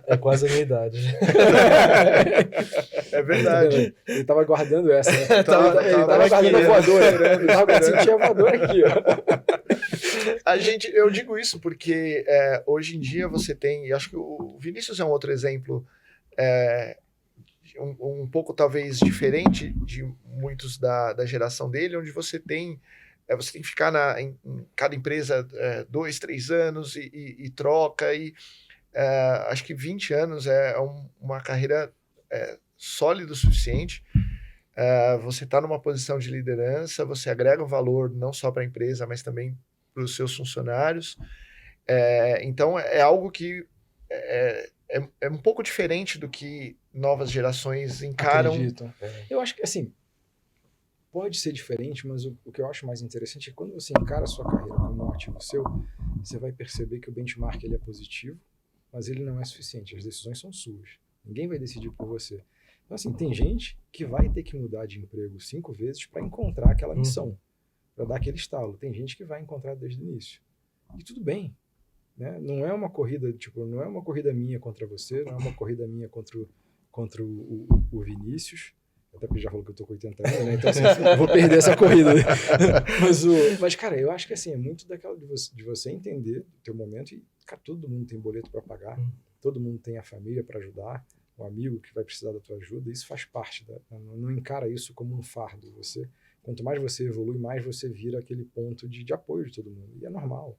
É quase a minha idade. É verdade. Ele tava guardando essa, né? Ele tava guardando a voadora. Ele tava sentindo a voadora aqui, ó. Eu digo isso porque hoje em dia você tem, e acho que o Vinícius é um outro exemplo, um pouco talvez diferente de muitos da geração dele, onde você tem que ficar em cada empresa 2, 3 anos e troca, e acho que 20 anos é uma carreira sólida o suficiente. Você está numa posição de liderança, você agrega um valor não só para a empresa, mas também para os seus funcionários. Então, é algo que é um pouco diferente do que novas gerações encaram. Acredito. Eu acho que, assim, pode ser diferente, mas o que eu acho mais interessante é que quando você encara a sua carreira como um ativo seu, você vai perceber que o benchmark ele é positivo, mas ele não é suficiente. As decisões são suas. Ninguém vai decidir por você. Então, assim, tem gente que vai ter que mudar de emprego 5 vezes para encontrar aquela missão, para dar aquele estalo. Tem gente que vai encontrar desde o início. E tudo bem. Né? Não é uma corrida, não é uma corrida minha contra você, não é uma corrida minha contra o Vinícius. Até porque já falou que eu tô com 80 anos, né? Então, assim, eu vou perder essa corrida. Mas, cara, eu acho que assim, é muito daquela de você entender o teu momento e, cara, todo mundo tem boleto para pagar, todo mundo tem a família para ajudar, um amigo que vai precisar da tua ajuda, isso faz parte, não encara isso como um fardo. Quanto mais você evolui, mais você vira aquele ponto de apoio de todo mundo, e é normal.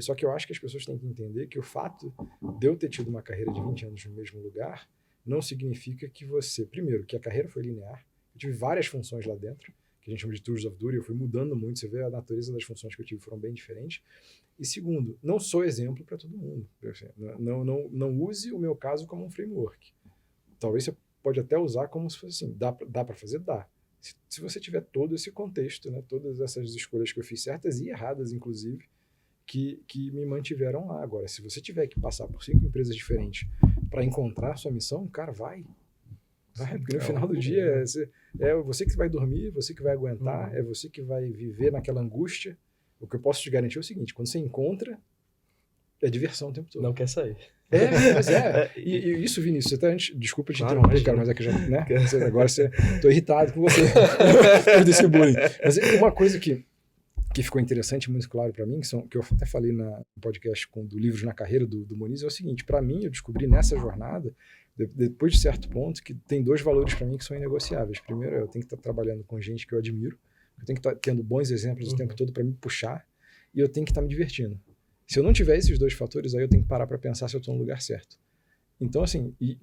Só que eu acho que as pessoas têm que entender que o fato de eu ter tido uma carreira de 20 anos no mesmo lugar não significa que primeiro, que a carreira foi linear. Eu tive várias funções lá dentro, que a gente chama de tours of duty, eu fui mudando muito, você vê a natureza das funções que eu tive foram bem diferentes. E segundo, não sou exemplo para todo mundo. Não use o meu caso como um framework. Talvez você pode até usar como se fosse assim, dá para fazer? Dá. Se você tiver todo esse contexto, né, todas essas escolhas que eu fiz, certas e erradas, inclusive, que me mantiveram lá. Agora, se você tiver que passar por 5 empresas diferentes para encontrar a sua missão, cara, vai, porque no final do dia é você que vai dormir, você que vai aguentar, é você que vai viver naquela angústia. O que eu posso te garantir é o seguinte, quando você encontra, é diversão o tempo todo. Não quer sair. Mas e isso, Vinícius, até desculpa te interromper, cara, mas é que já, né? Agora tô irritado com você por esse bullying. Mas uma coisa que ficou interessante, muito claro para mim, que eu até falei no podcast do Livros na Carreira do Moniz, é o seguinte, para mim, eu descobri nessa jornada, depois de certo ponto, que tem 2 valores para mim que são inegociáveis. Primeiro, eu tenho que estar trabalhando com gente que eu admiro, eu tenho que estar tendo bons exemplos o tempo todo para me puxar, e eu tenho que estar me divertindo. Se eu não tiver esses 2 fatores, aí eu tenho que parar para pensar se eu estou no lugar certo. Então, assim, e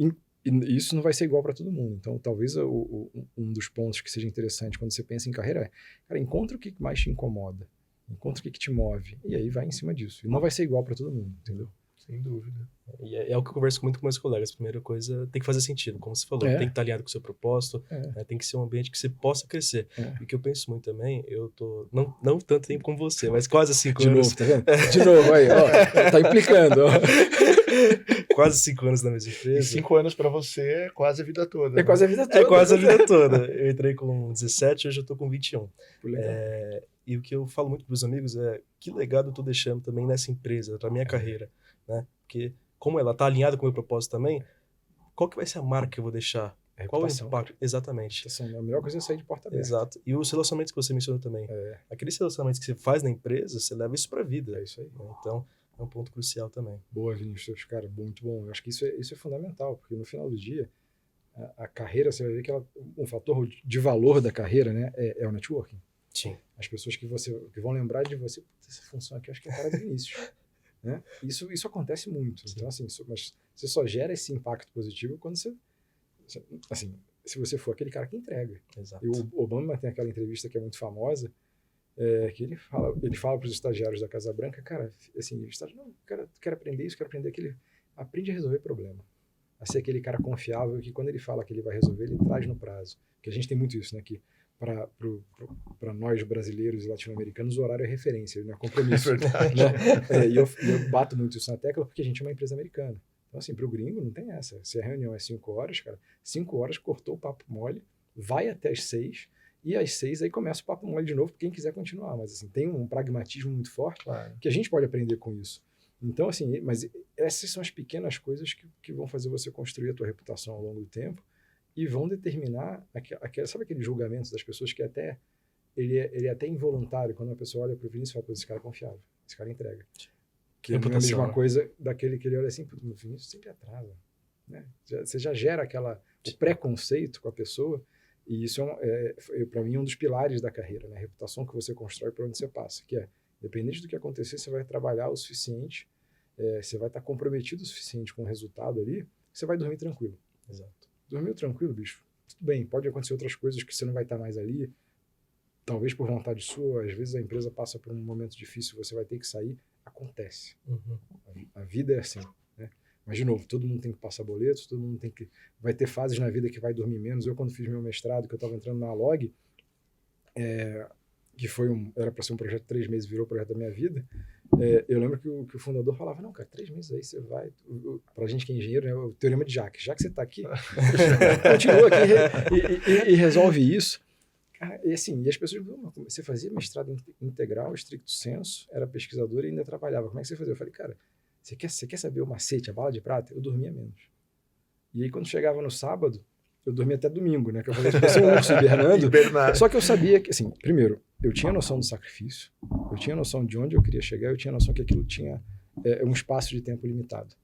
isso não vai ser igual para todo mundo. Então, talvez um dos pontos que seja interessante quando você pensa em carreira cara, encontra o que mais te incomoda, encontra o que te move, e aí vai em cima disso. E não vai ser igual para todo mundo, entendeu? Sem dúvida. E é o que eu converso muito com meus colegas. A primeira coisa, tem que fazer sentido, como você falou. É. Tem que estar alinhado com o seu propósito, É. né? Tem que ser um ambiente que você possa crescer. É. E o que eu penso muito também, eu tô... Não tanto tempo como você, mas quase 5 De anos. novo, tá vendo? De novo, aí, ó. Tá implicando, ó. Quase 5 anos na mesma E empresa. 5 anos para você é quase a vida toda. É né? quase a vida toda. É quase a vida toda. Eu entrei com 17, hoje eu tô com 21. Pô, legal. E o que eu falo muito pros amigos é que legado eu tô deixando também nessa empresa, pra minha carreira, né? Porque como ela tá alinhada com o meu propósito também, qual que vai ser a marca que eu vou deixar? É Qual o reputação. impacto? Exatamente. A melhor coisa é sair de porta aberta. Exato. E os relacionamentos que você mencionou também. É, Aqueles relacionamentos que você faz na empresa, você leva isso pra vida. é isso aí. Né? Então, é um ponto crucial também. Boa, Vinícius, cara, muito bom. Eu acho que isso é fundamental, porque no final do dia, a carreira, você vai ver que um fator de valor da carreira, né, é o networking. Sim. As pessoas que vão lembrar de você, essa função aqui, eu acho que é cara do Vinícius. Né? Isso acontece muito. Então, assim, mas você só gera esse impacto positivo quando assim, se você for aquele cara que entrega. Exato. E o Obama tem aquela entrevista que é muito famosa, que ele fala para os estagiários da Casa Branca, cara, assim, o estagiário, não, quero aprender isso, quero aprender aquilo. Aprende a resolver problema. A ser aquele cara confiável que quando ele fala que ele vai resolver, ele traz no prazo. Porque a gente tem muito isso, né? Que para nós brasileiros e latino-americanos, o horário é referência, ele não é compromisso. É verdade. Né? E eu bato muito isso na tecla porque a gente é uma empresa americana. Então, assim, para o gringo não tem essa. Se a reunião é 5 horas, cara, 5 horas cortou o papo mole, vai até as 6, e às 6 aí começa o papo mole de novo para quem quiser continuar. Mas, assim, tem um pragmatismo muito forte que a gente pode aprender com isso. Então, assim, mas essas são as pequenas coisas que vão fazer você construir a tua reputação ao longo do tempo e vão determinar, sabe aqueles julgamentos das pessoas que até ele é até involuntário, quando a pessoa olha para o Vinícius e fala, pô, esse cara é confiável, esse cara entrega. Que não é a mesma coisa daquele que ele olha assim, o Vinícius sempre atrasa. Né? Você já gera o preconceito com a pessoa, e isso para mim, um dos pilares da carreira, né? A reputação que você constrói por onde você passa, que é, independente do que acontecer, você vai trabalhar o suficiente, você vai estar comprometido o suficiente com o resultado ali, você vai dormir tranquilo. Exato. Dormiu tranquilo, bicho? Tudo bem, pode acontecer outras coisas que você não vai estar mais ali, talvez por vontade sua, às vezes a empresa passa por um momento difícil, você vai ter que sair, acontece. Uhum. A vida é assim, né? Mas, de novo, todo mundo tem que passar boletos, todo mundo vai ter fases na vida que vai dormir menos. Eu, quando fiz meu mestrado, que eu estava entrando na Log, que era para ser um projeto de 3 meses, virou o projeto da minha vida, eu lembro que o fundador falava, não, cara, 3 meses aí você vai, pra gente que é engenheiro, né, o teorema de Jacques, já que você está aqui, continua aqui e resolve isso. Cara, e assim, e as pessoas, você fazia mestrado integral, estricto sensu, era pesquisador e ainda trabalhava, como é que você fazia? Eu falei, cara, você quer saber o macete, a bala de prata? Eu dormia menos. E aí quando chegava no sábado, eu dormia até domingo, né? Que eu fazia um urso hibernando. Só que eu sabia que, assim, primeiro, eu tinha noção do sacrifício, eu tinha noção de onde eu queria chegar, eu tinha noção que aquilo tinha um espaço de tempo limitado.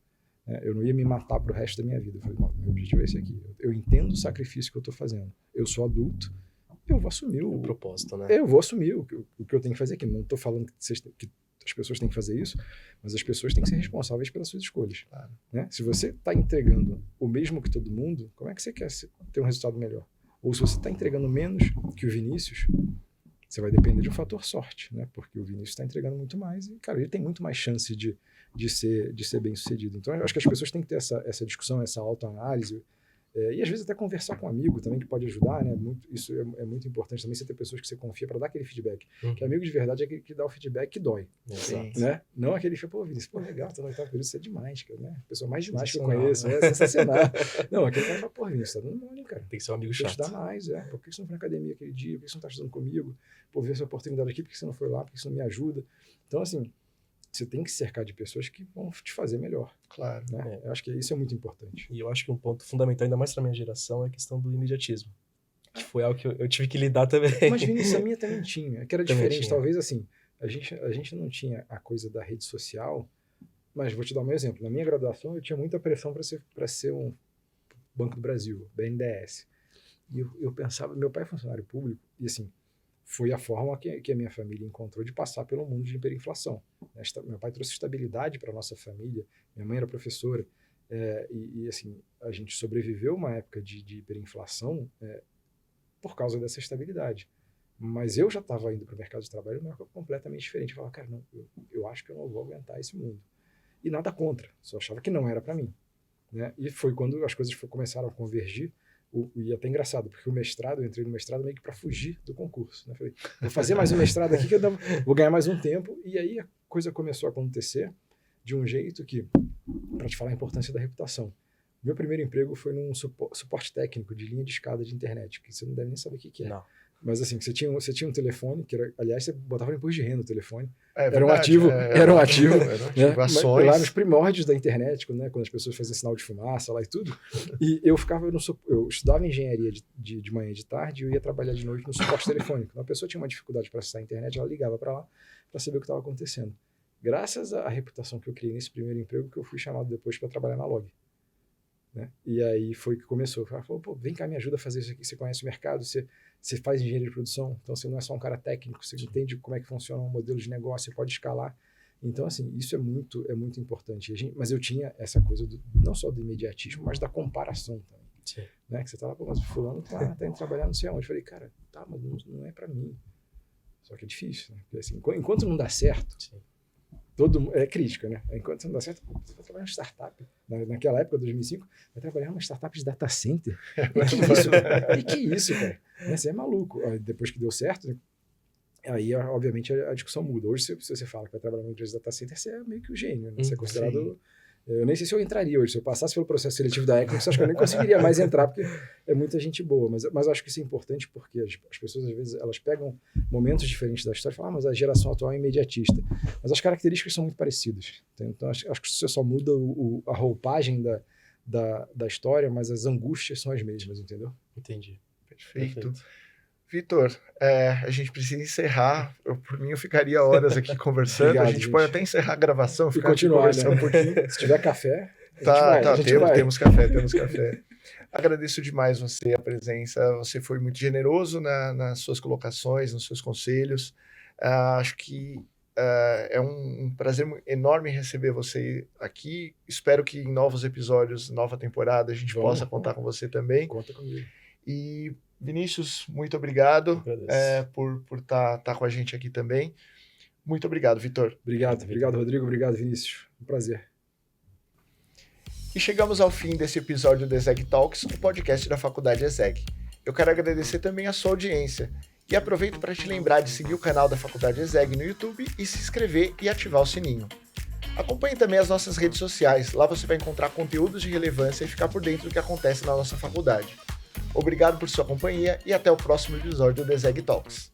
Eu não ia me matar pro resto da minha vida. Eu falei, não, meu objetivo é esse aqui. Eu entendo o sacrifício que eu estou fazendo. Eu sou adulto, eu vou assumir o propósito, né? Eu vou assumir o que eu tenho que fazer aqui. Não estou falando que as pessoas têm que fazer isso, mas as pessoas têm que ser responsáveis pelas suas escolhas. Claro. Né? Se você está entregando o mesmo que todo mundo, como é que você quer ter um resultado melhor? Ou se você está entregando menos que o Vinícius, você vai depender de um fator sorte, né? Porque o Vinícius está entregando muito mais e, cara, ele tem muito mais chance de ser bem sucedido. Então, eu acho que as pessoas têm que ter essa discussão, essa autoanálise, e às vezes até conversar com um amigo também, que pode ajudar, né? Isso é muito importante também, você ter pessoas que você confia para dar aquele feedback. Que amigo de verdade é aquele que dá o feedback que dói. Exato. Né? Não aquele que fala, pô, Vinícius, pô, legal, tá no oitavo período, isso é demais, cara, né? A pessoa mais demais que eu conheço, é sensacional. Não, aquele cara fala, pô, Vinícius, tá dando mole, cara. Tem que ser um amigo chato. chato. Tem que estudar mais, Por que você não foi na academia aquele dia? Por que você não tá estudando comigo? Pô, ver essa oportunidade aqui, por que você não foi lá? Por que você não me ajuda? Então, assim, você tem que se cercar de pessoas que vão te fazer melhor. Claro. Né? Eu acho que isso é muito importante. E eu acho que um ponto fundamental, ainda mais para minha geração, é a questão do imediatismo. Que foi algo que eu tive que lidar também. Mas, Vinícius, a minha também tinha. Que era diferente, talvez assim, a gente não tinha a coisa da rede social, mas vou te dar um exemplo. Na minha graduação, eu tinha muita pressão para ser um Banco do Brasil, BNDES. E eu pensava, meu pai é funcionário público, e assim, foi a forma que a minha família encontrou de passar pelo mundo de hiperinflação. Meu pai trouxe estabilidade para a nossa família, minha mãe era professora, e assim, a gente sobreviveu uma época de hiperinflação por causa dessa estabilidade. Mas eu já estava indo para o mercado de trabalho numa época completamente diferente. Eu falava, cara, não, eu acho que eu não vou aguentar esse mundo. e nada contra, só achava que não era para mim, né? E foi quando as coisas começaram a convergir, e até engraçado, porque o mestrado, eu entrei no mestrado meio que para fugir do concurso, né? Falei, vou fazer mais um mestrado aqui que vou ganhar mais um tempo, e aí a coisa começou a acontecer de um jeito que, para te falar a importância da reputação, meu primeiro emprego foi num suporte técnico de linha de escada de internet, que você não deve nem saber o que é. Não. Mas assim, você tinha um telefone, que era, aliás, você botava imposto de renda no telefone. É Era um ativo. Era um ativo, Né? ações. Lá nos primórdios da internet, quando as pessoas faziam sinal de fumaça lá e tudo. E eu estudava engenharia de manhã e de tarde e eu ia trabalhar de noite no suporte telefônico. Quando a pessoa tinha uma dificuldade para acessar a internet, ela ligava para lá para saber o que estava acontecendo. Graças à reputação que eu criei nesse primeiro emprego, que eu fui chamado depois para trabalhar na Log. Né? E aí foi que começou. Ela falou, pô, vem cá, me ajuda a fazer isso aqui. Você conhece o mercado, você faz engenharia de produção, então você não é só um cara técnico, você entende como é que funciona um modelo de negócio, você pode escalar. Então, assim, isso é muito importante. Mas eu tinha essa coisa não só do imediatismo, mas da comparação também. Sim. Né? Que você tá lá, pô, mas o fulano tá indo trabalhar não sei aonde. Eu falei, cara, tá, mas não é para mim. Só que é difícil, né? Porque, assim, enquanto não dá certo, Sim. é crítica, né? Enquanto não dá certo, você vai trabalhar em startup. Naquela época, 2005, vai trabalhar numa startup de data center. E que isso, cara? Você é maluco. Depois que deu certo, né? Aí, obviamente, a discussão muda. Hoje, se você fala que vai trabalhar numa empresa de data center, você é meio que o gênio, né? Você é considerado... Sim. Eu nem sei se eu entraria hoje. Se eu passasse pelo processo seletivo da Equinix, acho que eu nem conseguiria mais entrar, porque é muita gente boa. Mas eu acho que isso é importante porque as pessoas, às vezes, elas pegam momentos diferentes da história e falam, mas a geração atual é imediatista. Mas as características são muito parecidas. Então, acho que você só muda a roupagem da história, mas as angústias são as mesmas, entendeu? Entendi. Perfeito. Vitor, a gente precisa encerrar. Por mim, eu ficaria horas aqui conversando. Obrigado, a gente pode até encerrar a gravação, e continuar, conversando, né? Um pouquinho. Se tiver café, temos café. Agradeço demais você, a presença. Você foi muito generoso nas suas colocações, nos seus conselhos. Acho que é um prazer enorme receber você aqui. Espero que em novos episódios, nova temporada, a gente possa contar com você também. Conta comigo. E Vinícius, muito obrigado por tá com a gente aqui também. Muito obrigado, Vitor. Obrigado, Rodrigo. Obrigado, Vinícius. Um prazer. E chegamos ao fim desse episódio do ESEG Talks, o podcast da Faculdade ESEG. Eu quero agradecer também a sua audiência. E aproveito para te lembrar de seguir o canal da Faculdade ESEG no YouTube e se inscrever e ativar o sininho. Acompanhe também as nossas redes sociais, lá você vai encontrar conteúdos de relevância e ficar por dentro do que acontece na nossa faculdade. Obrigado por sua companhia e até o próximo episódio do ESEG Talks.